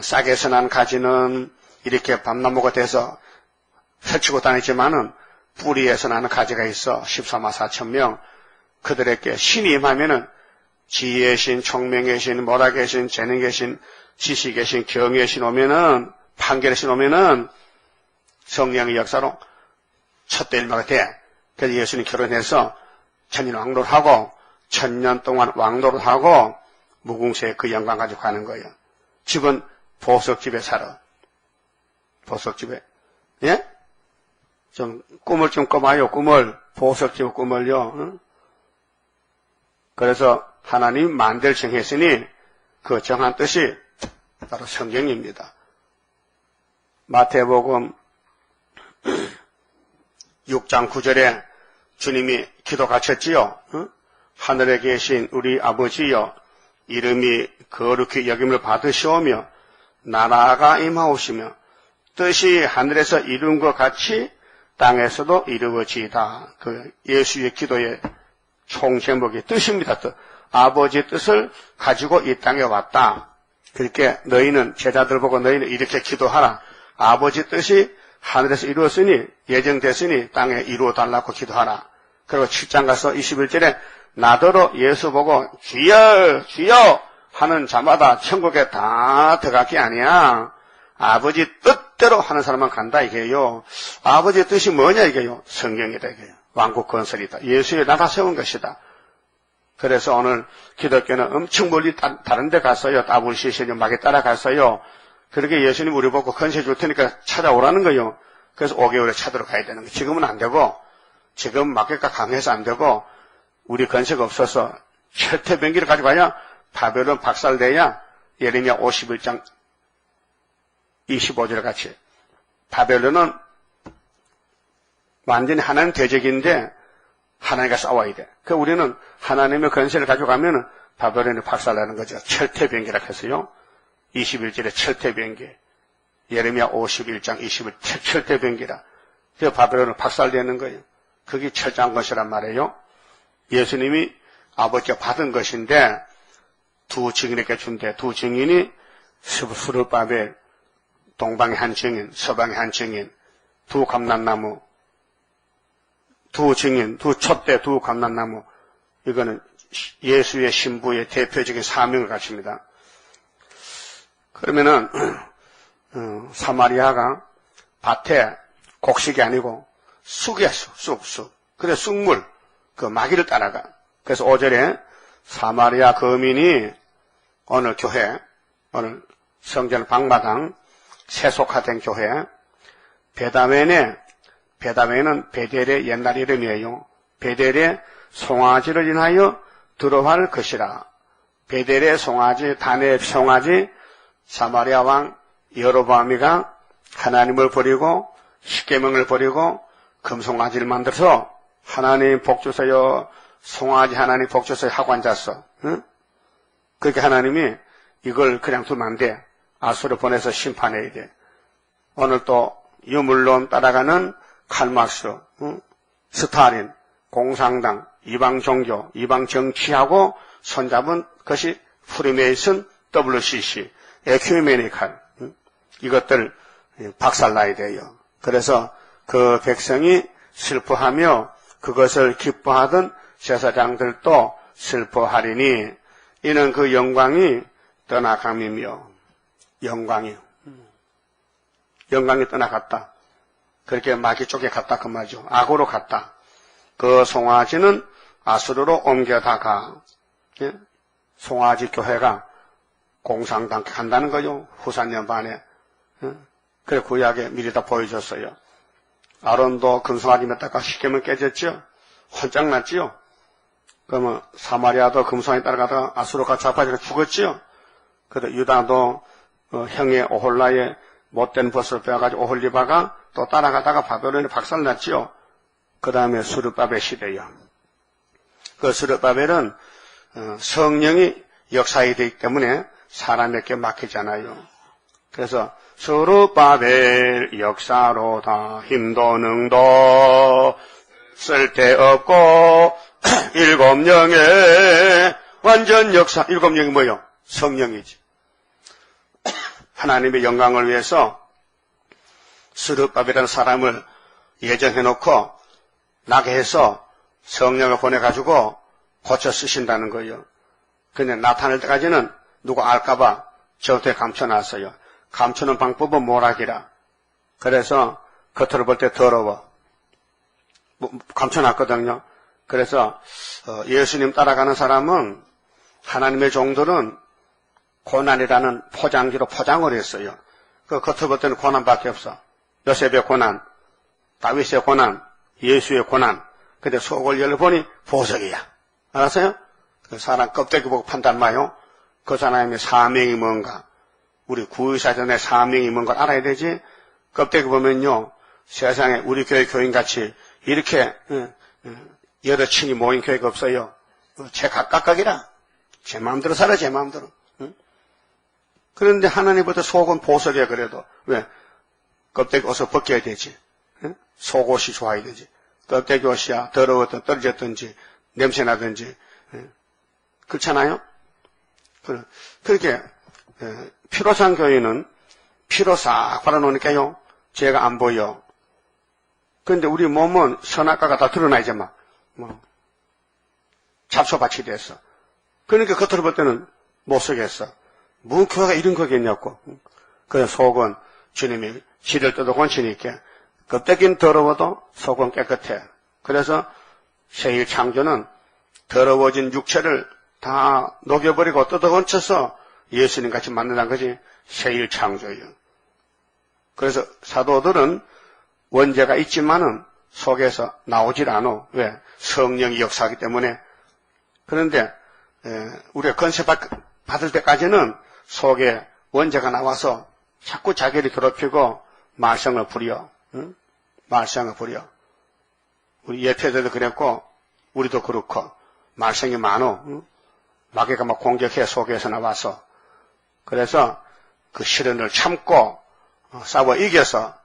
싹에서 난 가지는 이렇게 밤나무가 돼서 펼치고 다니지만은 뿌리에서 나는 가지가 있어 14만 4천 명. 그들에게 신이 임하면은 지혜의 신, 총명의 신, 모락의 신, 재능의 신, 지식의 신, 경외의 신 오면은, 판결의 신 오면은 성령의 역사로 첫 대일마가 돼. 그래서 예수님 결혼해서 천년 왕노를 하고 1000년 동안 왕노를 하고 무궁세에 그 영광 가지고 가는 거예요. 집은 보석집에 살아. 보석집에. 예? 좀 꿈을 좀 꿔봐요. 꿈을. 보석집 꿈을요. 응? 그래서 하나님 만대를 정했으니 그 정한 뜻이 바로 성경입니다. 마태복음 6장 9절에 주님이 기도 가르쳤지요. 하늘에 계신 우리 아버지여 이름이 거룩히 여김을 받으시오며 나라가 임하오시며 뜻이 하늘에서 이룬 것 같이 땅에서도 이루어지이다. 그 예수의 기도의 총제목이 뜻입니다. 뜻. 아버지의 뜻을 가지고 이 땅에 왔다. 그렇게 너희는 제자들 보고 너희는 이렇게 기도하라. 아버지 뜻이 하늘에서 이루었으니 예정됐으니 땅에 이루어달라고 기도하라. 그리고 7장 가서 21절에 나더러 예수 보고 주여 주여 하는 자마다 천국에 다 들어갈 게 아니야. 아버지 뜻대로 하는 사람만 간다 이게요. 아버지의 뜻이 뭐냐 이게요. 성경이다 이게요. 왕국 건설이다. 예수의 나라 세운 것이다. 그래서 오늘 기독교는 엄청 멀리 다른 데 갔어요. 따블시시는 막에 따라갔어요. 그렇게 예수님 우리 보고 건세 줄 테니까 찾아오라는 거예요. 그래서 5개월에 찾으러 가야 되는 거예요. 지금은 안 되고 지금 마켓가 강해서 안 되고 우리 건세가 없어서 철퇴병기를 가지고 가야 바벨론 박살내야 예레미야 51장 25절 같이 바벨론은 완전히 하나님 대적인데 하나님과 싸워야 돼. 그 우리는 하나님의 건세를 가져가면 바벨론이 박살나는 거죠. 철퇴병기라고 해서요. 21절에 철퇴병기. 예레미야 51장 21절 철퇴병기라. 그 바벨론을 박살내는 거예요. 그게 철저한 것이란 말이에요. 예수님이 아버지가 받은 것인데 두 증인에게 준대. 두 증인이 스룹바벨, 동방의 한 증인, 서방의 한 증인, 두 감람나무, 두 증인, 두 촛대, 두 감람나무. 이거는 예수의 신부의 대표적인 사명을 갖춥니다. 그러면은 사마리아가 밭에 곡식이 아니고 쑥이야, 쑥. 그래, 쑥물, 그 마귀를 따라가. 그래서 5절에 사마리아 거민이 오늘 교회, 오늘 성전 방마당, 세속화된 교회, 베다웬은 베델의 옛날 이름이에요. 베델의 송아지를 인하여 들어갈 것이라. 베델의 송아지, 다네의 송아지, 사마리아 왕 여로보암이가 하나님을 버리고 십계명을 버리고 금송아지를 만들어서 하나님 복 주세요, 송아지 하나님 복 주세요 하고 앉았어. 응? 그렇게 하나님이 이걸 그냥 두면 안 돼. 아수르 보내서 심판해야 돼. 오늘 또 유물론 따라가는 칼막스, 응? 스탈린, 공산당, 이방 종교, 이방 정치하고 손잡은 것이 프리메이슨, WCC, 에큐메니칼, 응? 이것들 박살나야 돼요. 그래서 그 백성이 슬퍼하며 그것을 기뻐하던 제사장들도 슬퍼하리니 이는 그 영광이 떠나감이며 영광이 떠나갔다. 그렇게 마귀 쪽에 갔다 그 말이죠. 악으로 갔다. 그 송아지는 아수르로 옮겨다가 송아지 교회가 공산당 간다는 거죠. 후산년 반에. 그래 구약에 미리 다 보여줬어요. 아론도 금송아지 맺다가 십계명 깨졌죠. 혼짝났지요. 그러면 사마리아도 금송아지 따라가다가 아수르가 잡아져서 죽었지요. 그래도 유다도 형의 오홀라의 못된 벗을 빼가지고 오홀리바가 또 따라가다가 바벨론에 박살났지요. 그 다음에 스룹바벨 시대요. 그 스룹바벨은 성령이 역사에 되기 때문에 사람에게 맡기잖아요. 그래서 스룹바벨 역사로다 힘도 능도 쓸데없고 일곱 영의 완전 역사. 일곱 영이 뭐요? 성령이지. 하나님의 영광을 위해서 스룹바벨이라는 사람을 예정해놓고 나게 해서 성령을 보내가지고 고쳐 쓰신다는 거예요. 근데 나타날 때까지는 누가 알까봐 저한테 감춰놨어요. 감추는 방법은 모락이라. 그래서 겉으로 볼 때 더러워. 감춰놨거든요. 그래서 예수님 따라가는 사람은 하나님의 종들은 고난이라는 포장지로 포장을 했어요. 그 겉으로 볼 때는 고난밖에 없어. 요셉의 고난, 다윗의 고난, 예수의 고난. 근데 속을 열어보니 보석이야. 알았어요? 그 사람 껍데기 보고 판단 마요. 그 사람의 사명이 뭔가. 우리 구의사전의 사명이 뭔가 알아야 되지. 껍데기 보면요. 세상에 우리 교회 교인같이 이렇게 여러 층이 모인 교회가 없어요. 제 각각이라. 제 마음대로 살아, 제 마음대로. 그런데 하나님부터 속은 보석이야 그래도. 왜? 껍데기 옷을 벗겨야 되지. 속옷이 좋아야 되지. 껍데기 옷이야 더러웠든 떨어졌든지 냄새나든지. 그렇잖아요? 그렇게 피로산 교회는 피로 싹 발라놓으니까요. 죄가 안 보여. 그런데 우리 몸은 선악과가 다 드러나야지 막. 잡초밭이 됐어. 그러니까 겉으로 볼 때는 못 쓰겠어. 무슨 교회가 이런 거겠냐고. 그 속은 주님이 지를 뜯어 건치니까 껍데기는 더러워도 속은 깨끗해. 그래서 새1 창조는 더러워진 육체를 다 녹여버리고 뜯어 건쳐서 예수님 같이 만든다는 거지. 새1 창조예요. 그래서 사도들은 원죄가 있지만은 속에서 나오질 않아. 왜? 성령이 역사하기 때문에. 그런데 우리가 건세 받을 때까지는 속에 원죄가 나와서 자꾸 자기를 괴롭히고 말썽을 부려. 응? 말썽을 부려. 우리 예표들도 그랬고 우리도 그렇고 말썽이 많어. 응? 마귀가 막 공격해 속에서 나와서. 그래서 그 시련을 참고 싸워 이겨서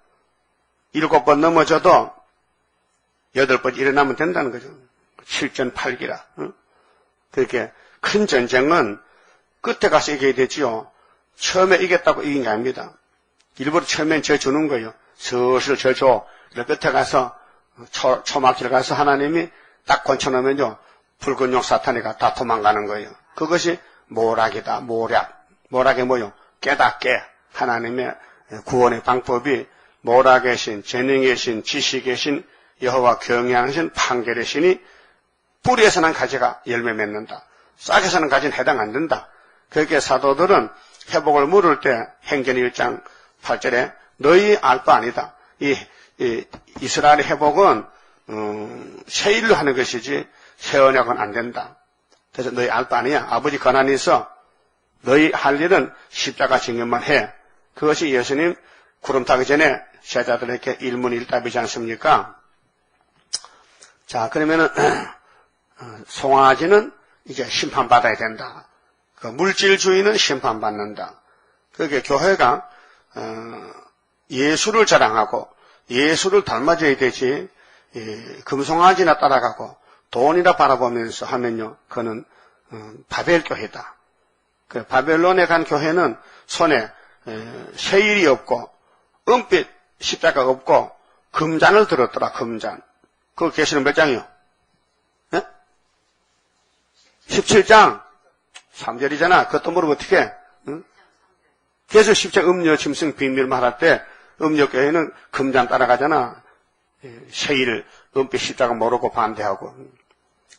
7번 넘어져도 8번 일어나면 된다는 거죠. 7전 8기라. 응? 그렇게 큰 전쟁은 끝에 가서 이겨야 되지요. 처음에 이겼다고 이긴 게 아닙니다. 일부러 처음엔 져주는 거예요. 슬슬 져줘. 끝에 가서 초막길 가서 하나님이 딱 건쳐놓으면요. 붉은 용 사탄이가 다 도망가는 거예요. 그것이 모락이다. 모락. 모락이 뭐요? 깨닫게. 하나님의 구원의 방법이 모락의 신, 재능의 신, 지식의 신, 여호와 경외하는 신, 판결의 신이 뿌리에서는 가지가 열매 맺는다. 싹에서는 가지는 해당 안 된다. 그렇게 사도들은 회복을 물을 때 행전 1장 8절에 너희 알 바 아니다. 이스라엘의 회복은 새 일로 하는 것이지 새 언약은 안 된다. 그래서 너희 알 바 아니야. 아버지 권한이 있어. 너희 할 일은 십자가 증언만 해. 그것이 예수님 구름 타기 전에 제자들에게 일문일답이지 않습니까? 자, 그러면은 송아지는 이제 심판받아야 된다. 그 물질주의는 심판받는다. 그게 교회가 예수를 자랑하고 예수를 닮아줘야 되지 금송아지나 따라가고 돈이나 바라보면서 하면요, 그거는 바벨교회다. 그 바벨론에 간 교회는 손에 세일이 없고 은빛 십자가 없고 금잔을 들었더라. 금잔. 그거 계시는 몇 장이요? 네? 17장 3절이잖아. 그것도 모르면 어떻게? 응? 계속 10장 음료 짐승 비밀 말할 때 음료교회는 금잔 따라가잖아. 세일 은빛 십자가 모르고 반대하고.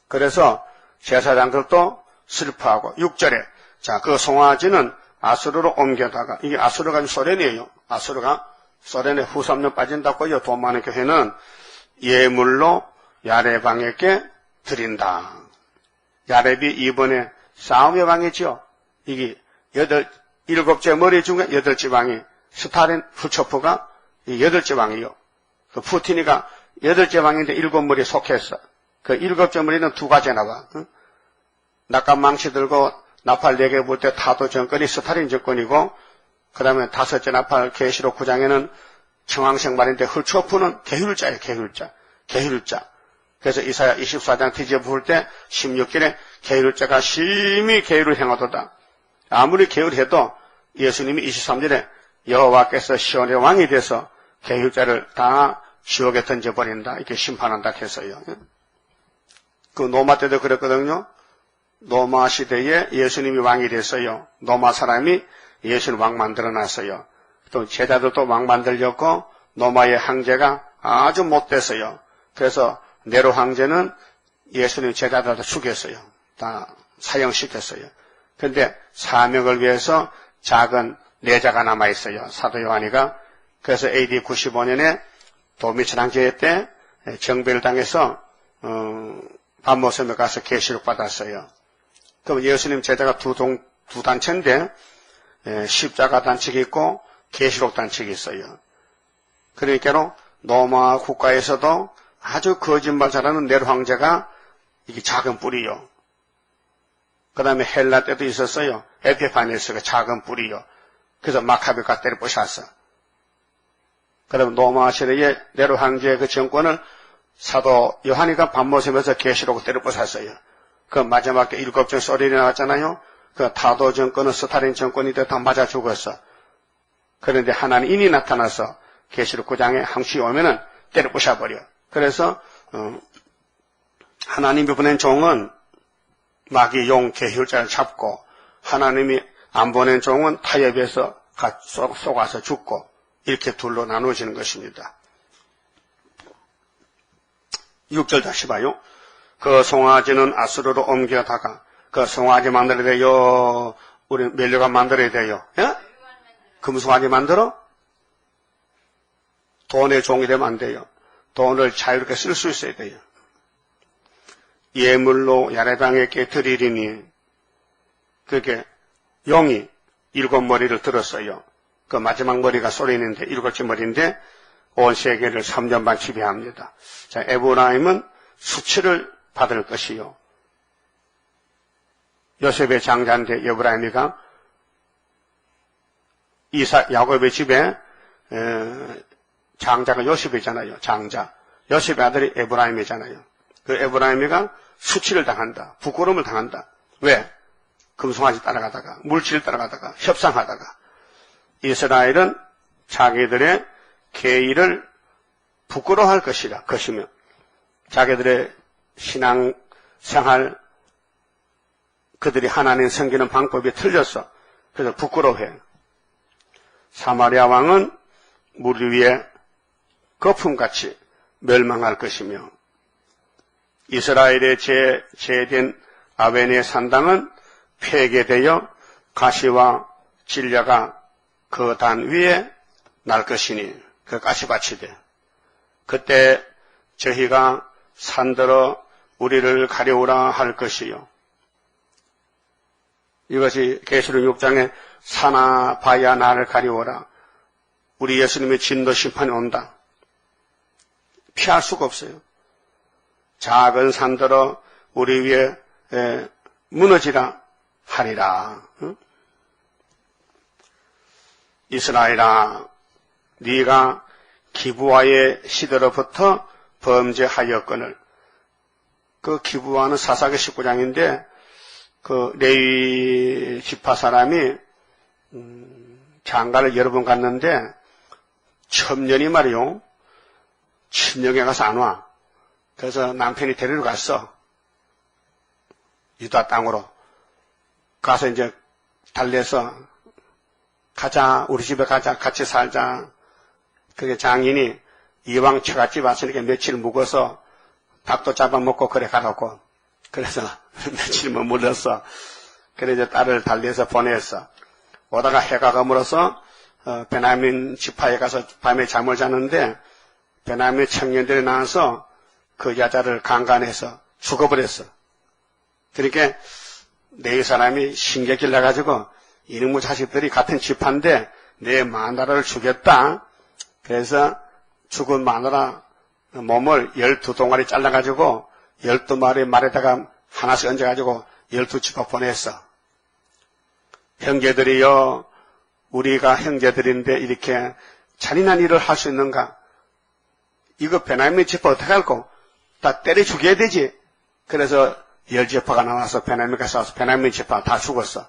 그래서 제사장들도 슬퍼하고 6절에 자, 그 송아지는 아수르로 옮겨다가 이게 아수르가 소련이에요. 아수르가 소련에 후삼년 빠진다고요. 돈 많은 교회는 예물로 야레방에게 드린다. 야렙이 이번에 싸움의 왕이죠. 이게 7째 머리 중에 8지방이 스탈린 후초프가 8째 왕이요. 그 푸틴이가 8째 왕인데 7머리에 속했어. 그 7째 머리는 2가지 나와. 응? 낙감 망치 들고 나팔 4개 불 때 타도 정권이 스탈린 정권이고, 그 다음에 5째 나팔 계시록 9장에는 청황색 말인데 훌초프는 계율자예요. 계율자. 그래서 이사야 24장 뒤집어 볼 때 16절에 계율자가 심히 계율을 행하도다. 아무리 계율해도 예수님이 23절에 여호와께서 시온의 왕이 돼서 계율자를 다 지옥에 던져버린다. 이렇게 심판한다 했어요. 그 노마 때도 그랬거든요. 노마 시대에 예수님이 왕이 됐어요. 노마 사람이 예수를 왕 만들어놨어요. 또 제자들도 왕 만들렸고 노마의 황제가 아주 못됐어요. 그래서 네로 황제는 예수님 제자들한테 죽였어요. 다 사형시켰어요. 그런데 사명을 위해서 작은 내자가 남아있어요. 사도 요한이가. 그래서 AD 95년에 도미천 황제 때 정배를 당해서 반모섬에 가서 계시록 받았어요. 그럼 예수님 제자가 두 단체인데 십자가 단측이 있고 계시록 단측이 있어요. 그러니까 로마 국가에서도 아주 거짓말 잘하는 네로 황제가 이게 작은 뿌리요. 그 다음에 헬라 때도 있었어요. 에피파네스가 작은 뿌리요. 그래서 마카베가 때려 부셨어. 그 다음에 로마 시대에 네로 황제의 그 정권을 사도 요한이가 반모섬에서 계시록 때려 부셨어요. 그 마지막에 7점 소리가 나왔잖아요. 그 타도 정권은 스탈린 정권이 다 맞아 죽었어. 그런데 하나님 인이 나타나서 계시록 9장에 항시 오면은 때려 부셔버려. 그래서 하나님이 보낸 종은 마귀 용 계율자를 잡고 하나님이 안 보낸 종은 타협해서 쏘가서 죽고 이렇게 둘로 나누어지는 것입니다. 6절 다시 봐요. 그 송아지는 아수르로 옮겨다가 그 송아지 만들어야 돼요. 우리 멜류관 만들어야 돼요. 예? 금송아지 만들어? 돈의 종이 되면 안 돼요. 돈을 자유롭게 쓸 수 있어야 돼요. 예물로 야레방에게 드리리니 그게 용이 7머리를 들었어요. 그 마지막 머리가 쏠리는데 7째 머리인데 온 세계를 3년 반 지배합니다. 자, 에브라임은 수치를 받을 것이요. 요셉의 장자인데 에브라임이가 야곱의 집에 장자가 요셉이잖아요. 장자. 요셉의 아들이 에브라임이잖아요. 그 에브라임이가 수치를 당한다. 부끄러움을 당한다. 왜? 금송아지 따라가다가 물질을 따라가다가 협상하다가 이스라엘은 자기들의 계의를 부끄러워할 것이며 자기들의 신앙생활 그들이 하나님 섬기는 방법이 틀렸어. 그래서 부끄러워해. 사마리아 왕은 물 위에 거품같이 멸망할 것이며 이스라엘의 제된 아벤의 산당은 폐괴되어 가시와 진려가 그 단 위에 날 것이니 그 가시밭이 돼. 그때 저희가 산들어 우리를 가려우라 할 것이요. 이것이 계시록 6장에 사나 바야 나를 가려워라. 우리 예수님의 진노 심판이 온다. 피할 수가 없어요. 작은 산들어 우리 위에 무너지라 하리라. 응? 이스라엘아, 네가 기브와의 시대로부터 범죄하였거늘. 그 기브와는 사사기 19장인데 그 레위 지파 사람이 장가를 여러 번 갔는데 첩년이 말이요, 친정에 가서 안 와. 그래서 남편이 데리러 갔어. 유다 땅으로 가서 이제 달래서 가자, 우리 집에 가자, 같이 살자. 그게 장인이 이왕 처갓집 왔으니까 며칠 묵어서 닭도 잡아먹고 그래 가라고. 그래서 며칠 머물렀어. 그래 이제 딸을 달래서 보냈어. 오다가 해가 거물어서 베냐민 지파에 가서 밤에 잠을 자는데 베냐민 청년들이 나와서 그 여자를 강간해서 죽어버렸어. 그러니까 네 사람이 신경질 나가지고 이놈의 자식들이 같은 지파인데 내 마누라를 죽였다. 그래서 죽은 마누라 몸을 12동아리 잘라가지고 12마리 말에다가 하나씩 얹어가지고 12지파 보냈어. 형제들이요, 우리가 형제들인데 이렇게 잔인한 일을 할 수 있는가? 이거 베냐민 지파 어떻게 할꼬? 다 때려 죽여야 되지. 그래서 10지파가 나와서 베냐민 가서 베냐민 지파 다 죽었어.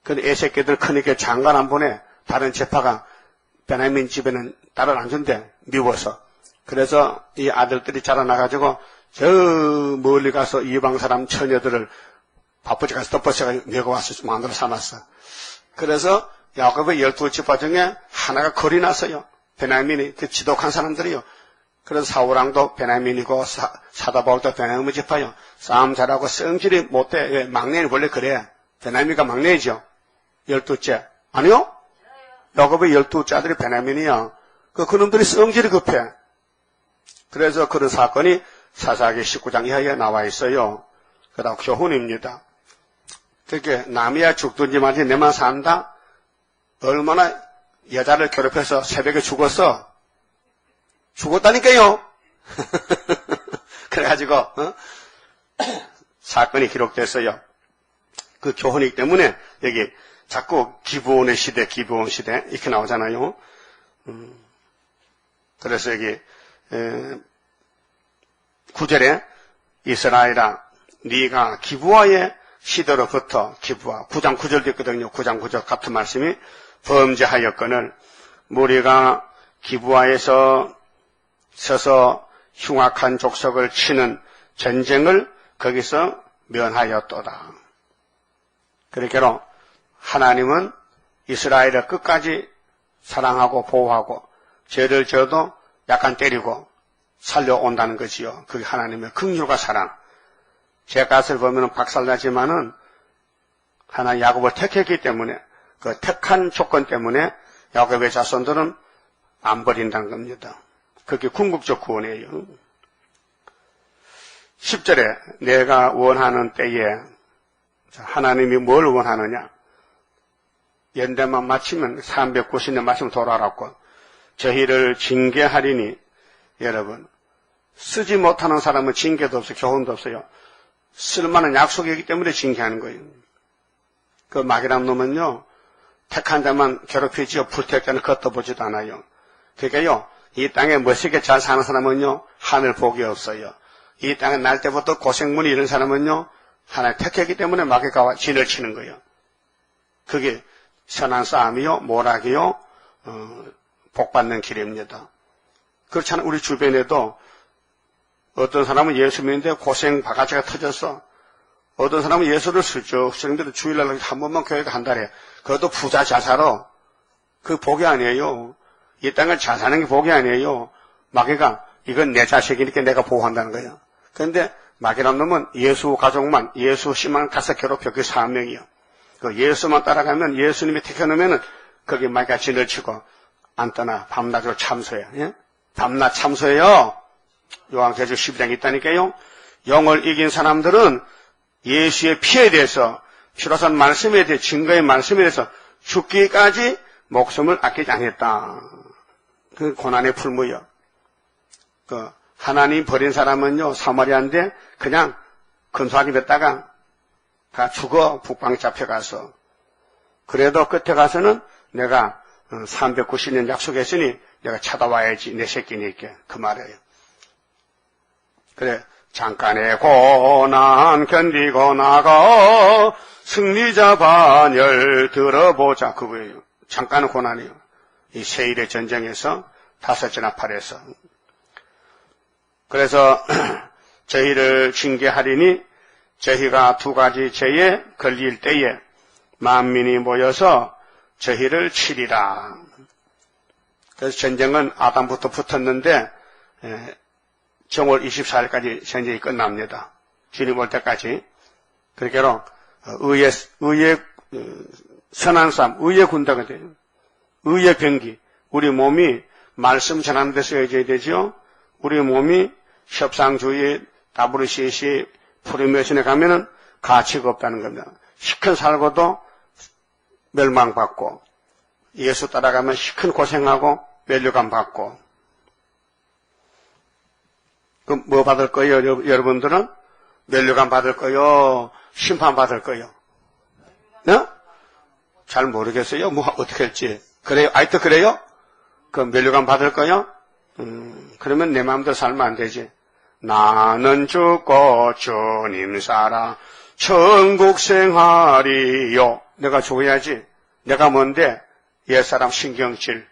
근데 애새끼들 크니까 장관 안 보내. 다른 지파가 베냐민 집에는 딸을 안 준대. 미워서. 그래서 이 아들들이 자라나가지고 저 멀리 가서 이방 사람 처녀들을 바쁘지 가서 덮어쳐가지고 메고 와서 만들어 삼았어. 그래서 야곱의 12지파 중에 하나가 거리 났어요. 베냐민이 그 지독한 사람들이요. 그래서 사우랑도 베냐민이고 사다바울도 베냐민 지파요. 싸움 잘하고 성질이 못돼. 왜? 막내는 원래 그래. 베냐민이가 막내죠. 12째. 아니요? 야곱의 12째 아들이 베냐민이야. 그놈들이 성질이 급해. 그래서 그런 사건이 사사기 19장 이하에 나와 있어요. 그다음 교훈입니다. 그렇게 남이야 죽든지 말든지 내만 산다? 얼마나 여자를 괴롭혀서 새벽에 죽었어? 죽었다니까요. 그래가지고 사건이 기록됐어요. 그 교훈이기 때문에 여기 자꾸 기브온의 시대, 기브온 시대 이렇게 나오잖아요. 그래서 여기 9절에 이스라엘아, 네가 기브와의 시대로부터 기브와 9장 9절도 있거든요. 9장 9절 같은 말씀이 범죄하였거늘 무리가 기브와에서 서서 흉악한 족속을 치는 전쟁을 거기서 면하였도다. 그러므로 하나님은 이스라엘을 끝까지 사랑하고 보호하고 죄를 져도 약간 때리고 살려온다는 거지요. 그게 하나님의 긍휼과 사랑. 죄값을 보면 박살나지만은 하나 야곱을 택했기 때문에 그 택한 조건 때문에 야곱의 자손들은 안 버린다는 겁니다. 그게 궁극적 구원이에요. 10절에 내가 원하는 때에 하나님이 뭘 원하느냐? 연대만 마치면 390년 마치면 돌아왔고 저희를 징계하리니 여러분 쓰지 못하는 사람은 징계도 없어요. 교훈도 없어요. 쓸만한 약속이기 때문에 징계하는 거예요. 그 마귀란 놈은요 택한 자만 괴롭히지요. 불택자는 걷어보지도 않아요. 그러니까요 이 땅에 멋있게 잘 사는 사람은요 하늘 복이 없어요. 이 땅에 날 때부터 고생문이 이런 사람은요 하나님 택했기 때문에 마귀가 진을 치는 거예요. 그게 선한 싸움이요 모락이요 복받는 길입니다. 그렇잖아요. 우리 주변에도 어떤 사람은 예수 믿는데 고생 바가지가 터졌어. 어떤 사람은 예수를 슬쩍 쓰는데도 주일날 한 번만 교회가 한 달에. 그것도 부자 자사로. 그 복이 아니에요. 이 땅을 잘 사는 게 복이 아니에요. 마귀가 이건 내 자식이니까 내가 보호한다는 거야. 그런데 마귀란 놈은 예수 가족만, 예수 씨만 가서 괴롭혀. 그 사명이요. 그 예수만 따라가면, 예수님이 택해놓으면은 거기 마귀가 진을 치고 안 떠나. 밤낮으로 참소해. 예? 밤낮 참소해요. 요한계시록 12장에 있다니까요. 영을 이긴 사람들은 예수의 피에 대해서, 피로산 말씀에 대해, 증거의 말씀에 대해서 죽기까지 목숨을 아끼지 않았다. 그 고난의 풀무요. 그 하나님 버린 사람은요, 사마리아인데 그냥 근소하게 됐다가 가 죽어. 북방 잡혀가서. 그래도 끝에 가서는 내가 390년 약속했으니 내가 찾아와야지, 내 새끼니까. 그 말이에요. 그래, 잠깐의 고난 견디고 나가 승리자 반열 들어보자. 그거예요. 잠깐의 고난이요. 이 세일의 전쟁에서 5째나 팔에서. 그래서 저희를 징계하리니 저희가 2가지 죄에 걸릴 때에 만민이 모여서 저희를 치리라. 그래서 전쟁은 아담부터 붙었는데 정월 24일까지 전쟁이 끝납니다. 주님 올 때까지. 그렇게로 의의 선한 삶, 의의 군대가 돼요. 의의 병기. 우리 몸이 말씀 전하는 데 쓰여져야 되죠. 우리 몸이 협상주의, WCC, 프리메이션에 가면은 가치가 없다는 겁니다. 시큰 살고도 멸망받고, 예수 따라가면 시큰 고생하고 멸류관 받고. 그럼 뭐 받을 거예요, 여러분들은? 멸류관 받을 거요? 심판 받을 거요? 네? 잘 모르겠어요. 뭐 어떻게 할지. 그래요? 아이트 그래요? 그럼 멸류관 받을 거요? 그러면 내 마음대로 살면 안 되지. 나는 죽고 주님 살아 천국 생활이요. 내가 죽어야지. 내가 뭔데? 옛사람 신경질,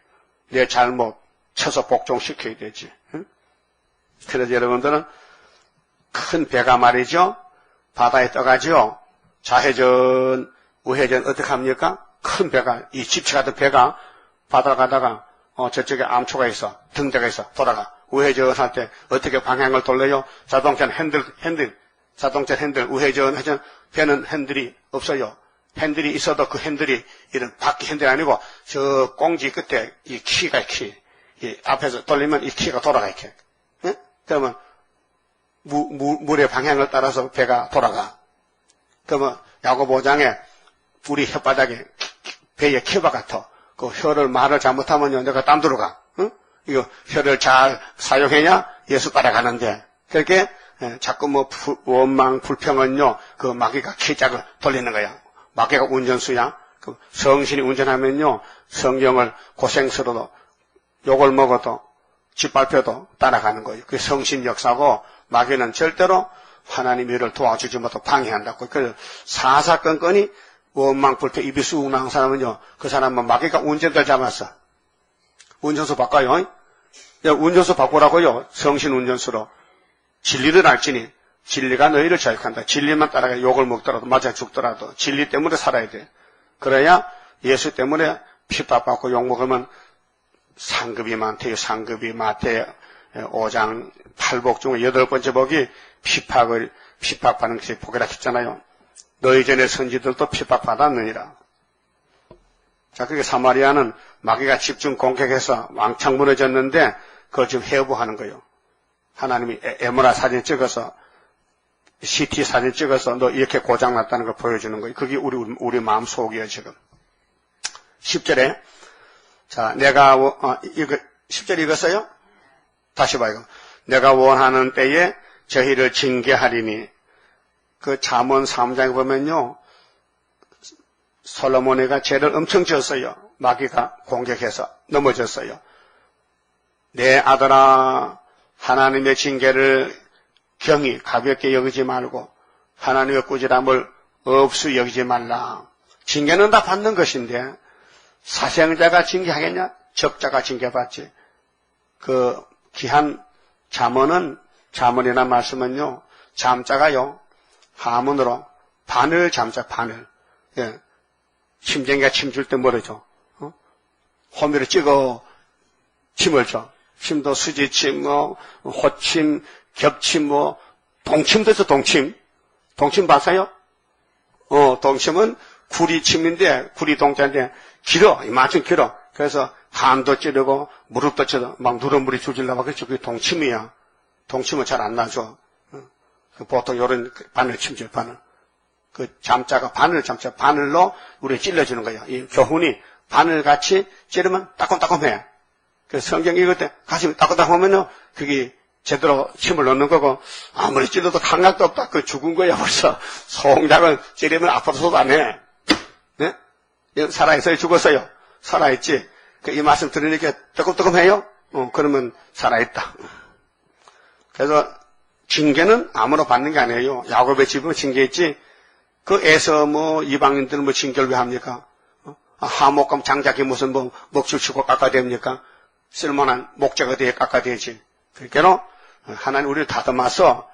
내 잘못 쳐서 복종시켜야 되지. 응? 그래서 여러분들은 큰 배가 말이죠. 바다에 떠가지요. 좌회전, 우회전 어떻게 합니까? 큰 배가, 이 집치 같은 배가 바다 가다가 저쪽에 암초가 있어. 등대가 있어. 돌아가. 우회전 할 때 어떻게 방향을 돌려요? 자동차는 자동차 핸들, 우회전 하면 배는 핸들이 없어요. 핸들이 있어도 그 핸들이 이런 바퀴 핸들이 아니고 저 꽁지 끝에 이 키가 이 앞에서 돌리면 이 키가 돌아가 이렇게. 예? 그러면 물의 방향을 따라서 배가 돌아가. 그러면 야고보 5장에 우리 혓바닥에 배에 키바 같아. 그 혀를 말을 잘못하면요 내가 땀 들어가. 응? 이거 혀를 잘 사용해야 예수 따라가는데 그렇게 자꾸 뭐 원망 불평은요 그 마귀가 키짝을 돌리는 거야. 마귀가 운전수야. 그 성신이 운전하면요 성경을 고생스러도 욕을 먹어도 짓밟혀도 따라가는 거예요. 그게 성신 역사고 마귀는 절대로 하나님의 일을 도와주지 못하고 방해한다고. 그래서 사사건건이 원망 불평 입이 쑥 나온 사람은요 그 사람은 마귀가 운전대를 잡았어. 운전수 바꿔요. 운전수 바꾸라고요. 성신 운전수로. 진리를 알지니 진리가 너희를 자유한다. 진리만 따라가 욕을 먹더라도 맞아 죽더라도 진리 때문에 살아야 돼. 그래야 예수 때문에 핍박받고 욕먹으면 상급이 많대요. 상급이 마태 5장 8복 중에 8번째 복이 핍박받는 것이 복이라 했잖아요. 너희 전에 선지들도 핍박받았느니라. 자, 그게 사마리아는 마귀가 집중 공격해서 왕창 무너졌는데 그걸 지금 회복하는 거예요. 하나님이 에메라 사진 찍어서 CT 사진 찍어서 너 이렇게 고장났다는 걸 보여주는 거예요. 그게 우리 마음 속이에요, 지금. 10절에 자, 내가 이거 10절 읽었어요? 다시 봐요. 내가 원하는 때에 저희를 징계하리니 그 잠언 3장에 보면요. 솔로몬이가 죄를 엄청 지었어요. 마귀가 공격해서 넘어졌어요. 내 아들아 하나님의 징계를 경히 가볍게 여기지 말고 하나님의 꾸지람을 없이 여기지 말라. 징계는 다 받는 것인데 사생자가 징계하겠냐? 적자가 징계받지. 그 귀한 잠언이라는 말씀은요. 잠자가요. 하문으로 바늘 잠자 바늘. 예. 심장이가 침 줄 때 뭐라죠? 호미를 찍어 침을 줘. 침도 수지침, 호침, 겹침, 동침도 있어, 동침. 동침 봤어요? 동침은 구리침인데, 구리 동자인데, 길어. 이만큼 길어. 그래서 간도 찌르고, 무릎도 찌르고, 막 누런물이 줄질라고 그랬죠. 그게 동침이야. 동침은 잘 안 나죠. 보통 요런 바늘침질, 바늘. 그 잠자가 바늘로 우리 찔러주는 거예요. 이 교훈이 바늘같이 찌르면 따끔따끔해. 그래서 성경 읽을 때 가슴이 따끔따끔하면요, 그게 제대로 침을 넣는 거고, 아무리 찔러도 감각도 없다. 그 죽은 거야, 벌써. 송장을 찌르면 아파서도 안 해. 네? 살아있어요? 죽었어요? 살아있지? 이 말씀 들으니까 뜨끔뜨끔해요? 그러면 살아있다. 그래서 징계는 아무나 받는 게 아니에요. 야곱의 집은 징계했지. 그 에서 이방인들은 징계를 왜 합니까? 하목감 장작이 무슨 먹줄 치고 깎아댑니까? 쓸만한 목자가 되어 깎아대지. 그러니까 하나님 우리를 다듬어서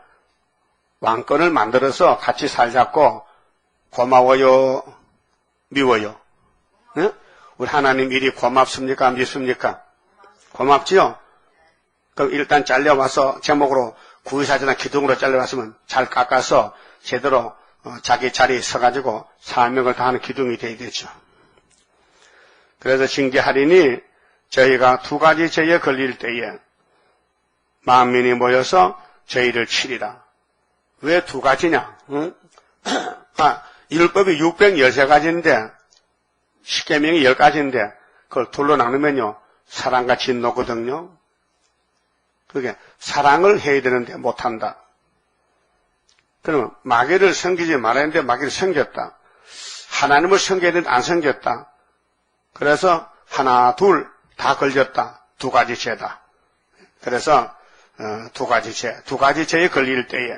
왕권을 만들어서 같이 살자고 고마워요, 미워요? 네? 우리 하나님 일이 고맙습니까? 밉습니까? 고맙지요? 그럼 일단 잘려와서 제목으로 구의사전이나 기둥으로 잘려왔으면 잘 깎아서 제대로 자기 자리에 서가지고 사명을 다하는 기둥이 되어야 되죠. 그래서 징계하리니 저희가 두 가지 죄에 걸릴 때에 만민이 모여서 저희를 치리라. 왜 두 가지냐? 응? 율법이 613가지인데 십계명이 10가지인데 그걸 둘로 나누면요 사랑과 진노거든요. 그게 사랑을 해야 되는데 못한다. 그러면 마귀를 섬기지 말아야 되는데 마귀를 섬겼다. 하나님을 섬겨야 되는데 안 섬겼다. 그래서 하나 둘 다 걸렸다. 두 가지 죄다. 그래서 두 가지 죄에 걸릴 때에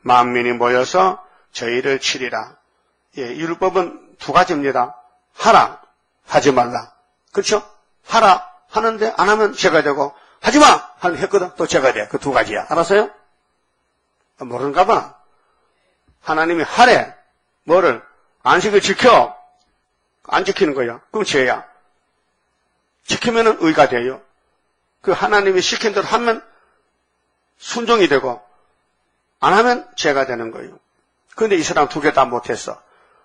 만민이 모여서 저희를 치리라. 예, 율법은 두 가지입니다. 하라, 하지 말라. 그렇죠? 하라 하는데 안 하면 죄가 되고 하지마 하면 했거든 또 죄가 돼. 그 두 가지야. 알았어요? 모르는가 봐. 하나님이 하래. 뭐를? 안식을 지켜. 안 지키는 거야. 그럼 죄야. 지키면은 의가 돼요. 그 하나님이 시킨 대로 하면 순종이 되고 안 하면 죄가 되는 거예요. 그런데 이 사람 두 개 다 못했어.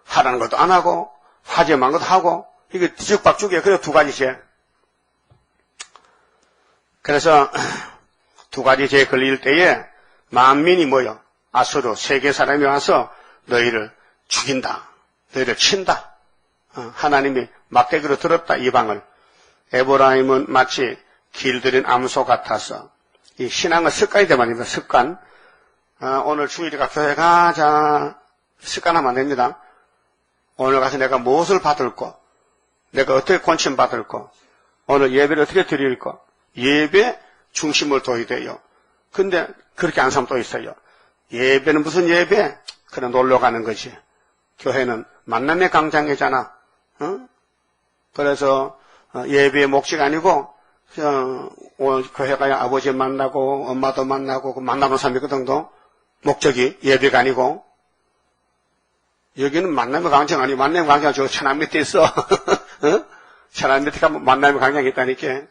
하라는 것도 안 하고 하지 만 것도 하고 이게 뒤죽박죽이야. 그래서 두 가지 죄. 그래서 두 가지 죄에 걸릴 때에 만민이 모여 아수르 세계 사람이 와서 너희를 죽인다. 너희를 친다. 하나님이 막대기로 들었다. 이방을. 에브라임은 마치 길들인 암소 같아서 이 신앙은 습관이 되만입니다. 습관. 오늘 주일이가 교회 가자. 습관하면 안 됩니다. 오늘 가서 내가 무엇을 받을까? 내가 어떻게 권침받을까? 오늘 예배를 어떻게 드릴까? 예배 중심을 둬야 돼요. 근데 그렇게 안 사면 또 있어요. 예배는 무슨 예배? 그냥 놀러 가는 거지. 교회는 만남의 광장이잖아. 응? 그래서 예배의 목적 아니고 교회 가야 아버지 만나고 엄마도 만나고 그 만나는 사람이거든. 목적이 예배가 아니고 여기는 만남의 광장 아니고 만남의 광장 저 천안 밑에 있어. 응? 천안 밑에 가면 만남의 광장이 있다니까.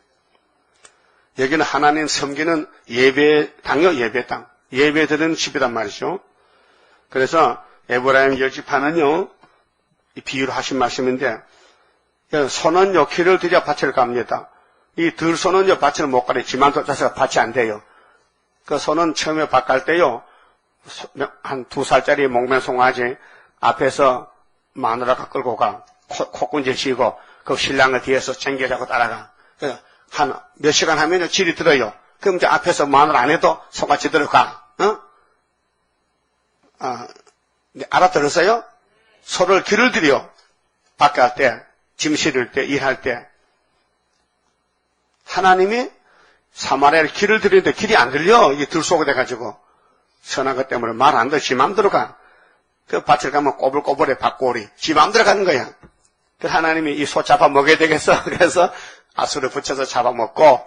여기는 하나님 섬기는 예배 당요. 예배 땅. 예배 드리는 집이란 말이죠. 그래서 에브라임 열지파는요 이 비유로 하신 말씀인데 소는요 키를 들여 밭을 갑니다. 이 들소는요 밭을 못 가려 지만도 자세가 밭이 안 돼요. 그 소는 처음에 밭 갈 때요 한 2살짜리 목면 송아지 앞에서 마누라가 끌고 가 콧군질 쥐고 그 신랑을 뒤에서 챙겨자고 따라가. 한 몇 시간 하면요 질이 들어요. 그럼 이제 앞에서 마누라 안 해도 소같이 들어가. 알아들었어요? 소를 길을 들여 밖에 할 때, 짐 실을 때, 일할 때. 하나님이 사마리아를 길을 들이는데 길이 안 들려. 이게 들쏘게 돼가지고. 선한 것 때문에 말 안 들어. 지 맘대로 가. 그 밭을 가면 꼬불꼬불해, 밭골이. 지 맘대로 가는 거야. 그 하나님이 이 소 잡아 먹여야 되겠어. 그래서 아수를 붙여서 잡아먹고,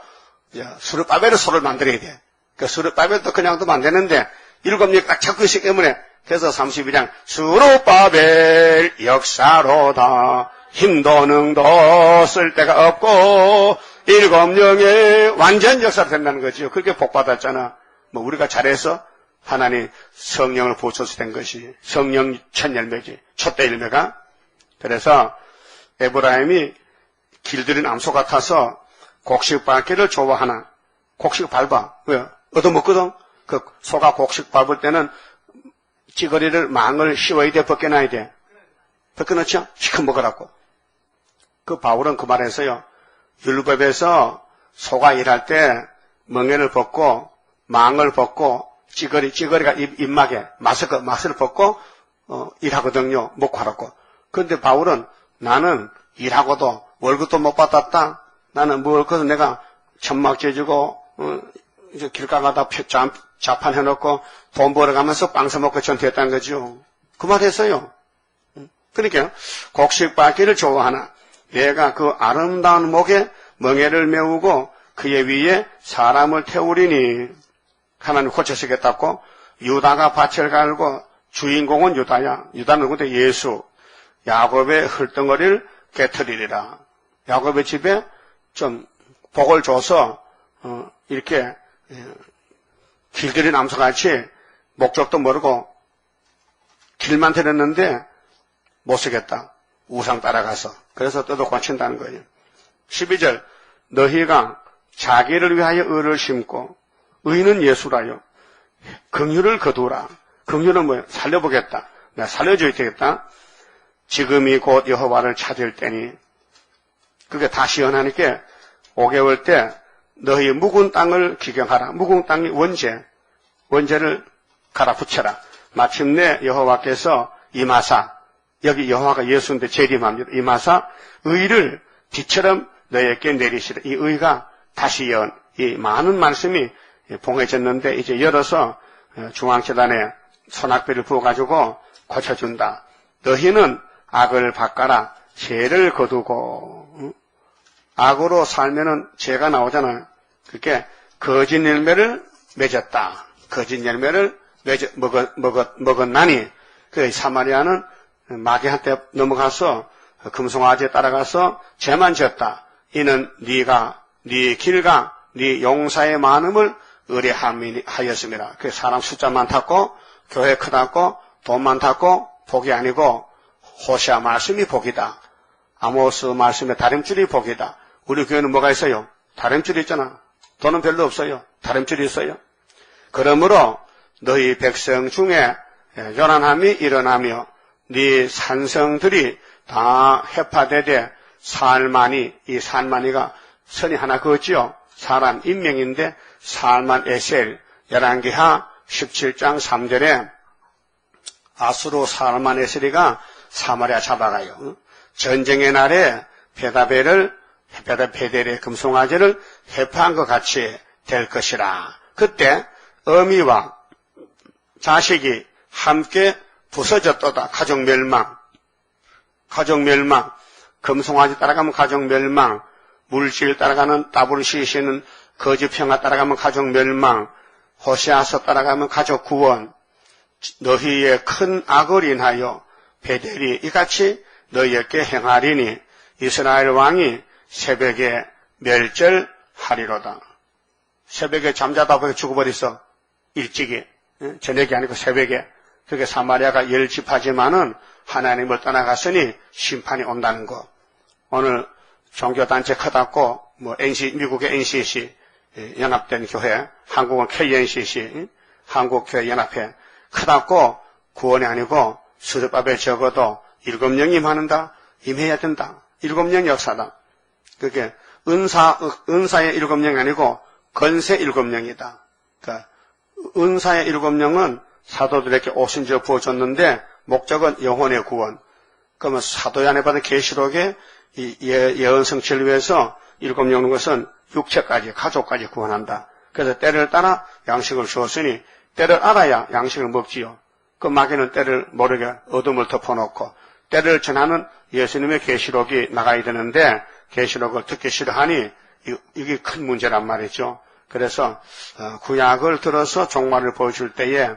수르바벨로 소를 만들어야 돼. 그 수르바벨도 그냥도 만드는데, 7일 딱 잡고 있기 때문에, 그래서 32장, 수르바벨 역사로다. 힘도 능도 쓸 데가 없고, 7영의 완전 역사가 된다는 거죠. 그렇게 복받았잖아. 뭐 우리가 잘해서 하나님 성령을 부어줘서 된 것이 성령 첫 열매지. 첫대 열매가. 그래서 에브라임이 길들인 암소 같아서 곡식 밟기를 좋아하나. 곡식 밟아. 왜? 얻어먹거든. 그 소가 곡식 밟을 때는 찌거리를 망을 씌워야 돼, 벗겨놔야 돼. 벗겨놓죠? 시큰 먹으라고. 그 바울은 그 말했어요. 율법에서 소가 일할 때 멍에를 벗고 망을 벗고 찌거리가 입막에 맛을 벗고 일하거든요. 먹고 하라고. 그런데 바울은 나는 일하고도 월급도 못 받았다. 나는 뭘 거서 내가 천막 재주고 이제 길 가다가 자판 해놓고 돈 벌어가면서 빵 사먹고 전투했다는 거죠. 그 말 했어요. 그러니까 곡식 밟기를 좋아하나 내가 그 아름다운 목에 멍에를 메우고 그의 위에 사람을 태우리니 하나님 고쳐주겠다고. 유다가 밭을 갈고 주인공은 유다야. 유다는 누구인데? 예수. 야곱의 흘덩어리를 깨트리리라. 야곱의 집에 좀 복을 줘서 이렇게 길들인 암소같이 목적도 모르고 길만 들였는데 못 쓰겠다. 우상 따라가서. 그래서 떠도 고친다는 거예요. 12절 너희가 자기를 위하여 의를 심고 의는 예수라요. 긍휼을 거두라. 긍휼은 뭐예요? 살려보겠다. 내가 살려줘야 되겠다. 지금이 곧 여호와를 찾을 때니. 그게 다시 하나님께 5개월 때 너희 묵은 땅을 기경하라. 묵은 땅이 원죄를 갈아붙여라. 마침내 여호와께서 임하사, 여기 여호와가 예수인데 재림합니다. 임하사 의를 비처럼 너희에게 내리시라. 이 의가 다시 이 많은 말씀이 봉해졌는데 이제 열어서 중앙재단에 선악배를 부어가지고 고쳐준다. 너희는 악을 바꿔라. 죄를 거두고. 악으로 살면은 죄가 나오잖아요. 그렇게 거짓 열매를 맺었다. 거짓 열매를 먹었나니 그 사마리아는 마귀한테 넘어가서 금송아지에 따라가서 죄만 지었다. 이는 네가 네 길과 네 용사의 많음을 의뢰하였음이라. 그 사람 숫자 많다고 교회 크다고 돈 많다고 복이 아니고 호시아 말씀이 복이다. 아모스 말씀의 다림줄이 복이다. 우리 교회는 뭐가 있어요? 다림줄이 있잖아. 돈은 별로 없어요. 다림줄이 있어요. 그러므로 너희 백성 중에 요란함이 일어나며 네 산성들이 다 해파되되 살만이, 이 살만이가 선이 하나 그었지요. 사람 인명인데 살만 에셀 11기하 17장 3절에 아수로 살만 에셀이가 사마리아 잡아가요. 전쟁의 날에 베델의 금송아지를 회파한 것 같이 될 것이라. 그때 어미와 자식이 함께 부서졌도다. 가족 멸망. 금송아지 따라가면 가족 멸망. 물질 따라가는 따블시시는 거짓 평화 따라가면 가족 멸망. 호시아서 따라가면 가족 구원. 너희의 큰 악을 인하여 베델이 이같이 너희에게 행하리니 이스라엘 왕이 새벽에 멸절하리로다. 새벽에 잠자다 보니 죽어버렸어. 일찍이. 저녁이 아니고 새벽에. 그게 사마리아가 10지파지만은 하나님을 떠나갔으니 심판이 온다는 거. 오늘 종교단체 크다고 미국의 NCC 연합된 교회, 한국은 KNCC 한국교회 연합회 크다고 구원이 아니고 수르바벨 적어도 7명 임하는다. 임해야 된다. 7명 역사다. 그게 은사의 7명이 아니고 건세 7명이다. 그러니까 은사의 7명은 사도들에게 오순절 부어줬는데 목적은 영혼의 구원. 그러면 사도에 안에 받은 계시록에 예언 성취를 위해서 7명인 것은 육체까지 가족까지 구원한다. 그래서 때를 따라 양식을 주었으니 때를 알아야 양식을 먹지요. 그 마귀는 때를 모르게 어둠을 덮어놓고 때를 전하는 예수님의 계시록이 나가야 되는데 계시록을 듣기 싫어하니 이게 큰 문제란 말이죠. 그래서 구약을 들어서 종말을 보여줄 때에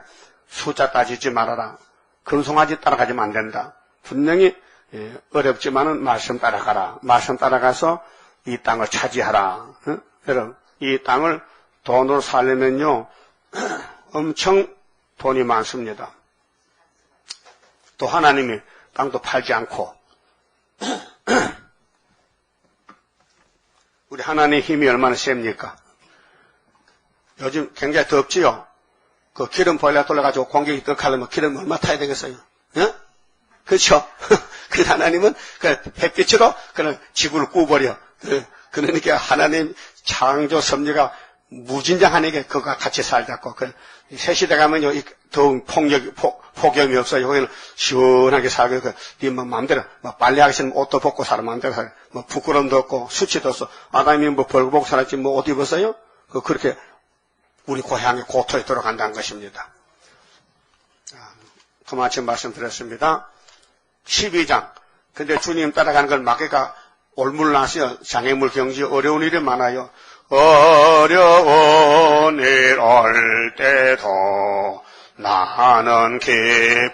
숫자 따지지 말아라. 금송아지 따라가지면 안 된다. 분명히 어렵지만은 말씀 따라가라. 말씀 따라가서 이 땅을 차지하라. 여러분, 이 땅을 돈으로 살려면요, 엄청 돈이 많습니다. 또 하나님이 땅도 팔지 않고, 우리 하나님의 힘이 얼마나 셉니까? 요즘 굉장히 덥지요? 그 기름 보일러 돌려가지고 공격이 더 가려면 기름 얼마 타야 되겠어요? 예? 그렇죠? 그 하나님은 그 햇빛으로 그냥 지구를 구워버려. 그러니까 하나님 창조 섭리가 무진장하니까 그거가 같이 살자고. 새 시대 가면요, 더운 폭염이 없어요. 거기는 시원하게 살고, 뭐 마음대로, 뭐 빨래하기 싫으면 옷도 벗고 살아, 마음대로 살고, 뭐 부끄러움도 없고, 수치도 없어. 아담이 뭐 벌거벗고 살았지, 뭐 옷 입었어요? 그렇게 우리 고향의 고토에 들어간다는 것입니다. 그만큼 말씀드렸습니다. 12장. 근데 주님 따라가는 걸 막기가 올물나서요. 장애물 경지 어려운 일이 많아요. 어려운 일 올 때도 나는 기뻐하리라.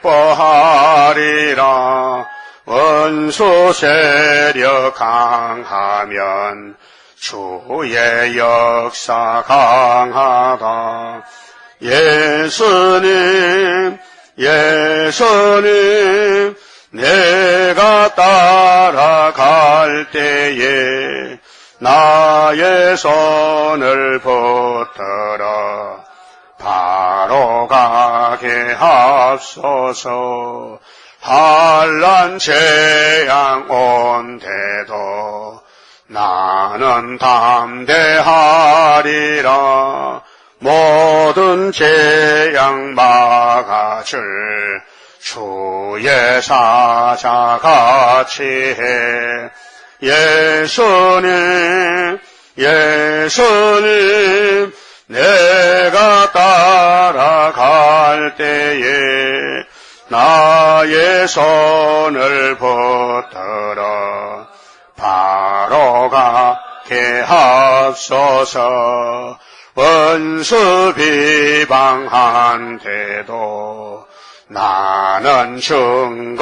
원수 세력 강하면 주의 역사 강하다. 예수님 내가 따라갈 때에 나의 손을 붙들어 바로 가게 하소서. 환난 재앙 온데도 나는 담대하리라. 모든 재앙 막아줄 주의 사자같이 해. 예수님 내가 따라갈 때에 나의 손을 붙들어 바로 가게 하소서. 원수 비방한데도 나는 증거하리라.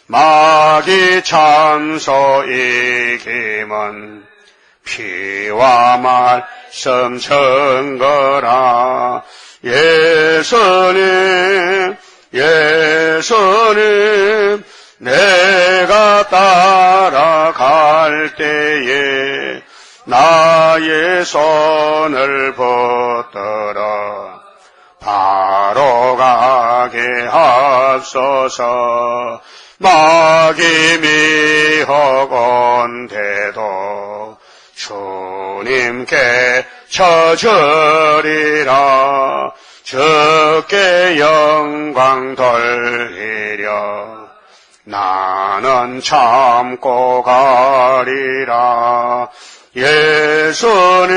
마귀 참소 이김은 피와 말씀 증거라. 예수님 내가 따라갈 때에 나의 손을 붙들어 바로 가게 하소서. 마귀 미혹 온데도 주님께 쳐주리라. 주께 영광 돌리려 나는 참고 가리라. 예수님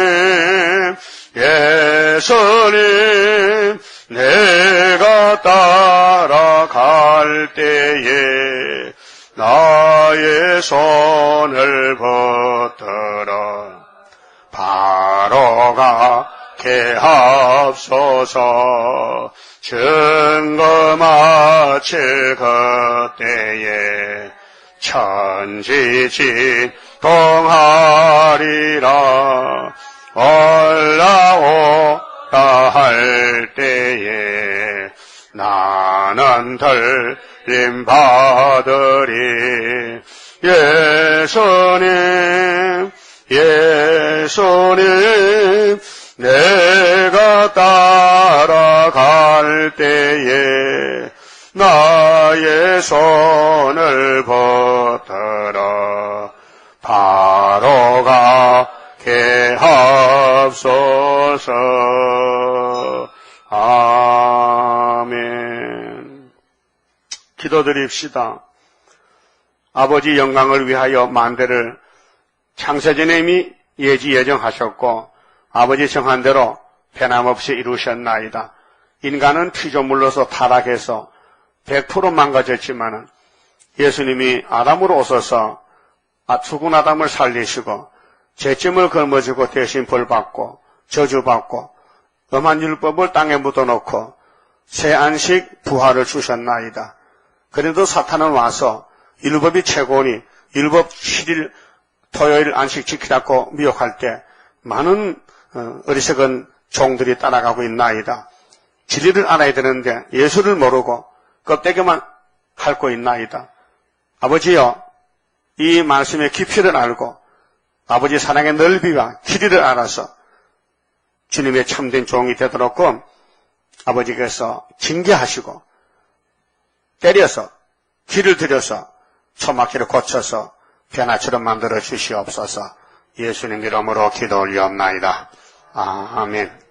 내가 따라갈 때에 나의 손을 붙들어 바로 가게 하소서. 증거 마칠 그때에 천지 진동하리라. 올라오라 할 때에 나는 들림 받으리. 예수님 내가 따라갈 때에 나의 손을 붙들어 바로 가게 하소서. 아멘. 기도드립시다. 아버지 영광을 위하여 만대를 창세전에 이미 예정하셨고 아버지 정한 대로 변함없이 이루셨나이다. 인간은 피조물로서 타락해서 100% 망가졌지만은 예수님이 아담으로 오셔서 죽은 아담을 살리시고 죄짐을 걸머지고 대신 벌받고 저주받고 엄한 율법을 땅에 묻어놓고 새 안식 부활을 주셨나이다. 그래도 사탄은 와서 율법이 최고니 율법 7일 토요일 안식 지키라고 미혹할 때 많은 어리석은 종들이 따라가고 있나이다. 진리를 알아야 되는데 예수를 모르고 껍데기만 핥고 있나이다. 아버지여, 이 말씀의 깊이를 알고 아버지 사랑의 넓이와 길이를 알아서 주님의 참된 종이 되도록 아버지께서 징계하시고 때려서 길을 들여서 초막기를 고쳐서 변화처럼 만들어 주시옵소서. 예수님 이름으로 기도 올리옵나이다. 아멘.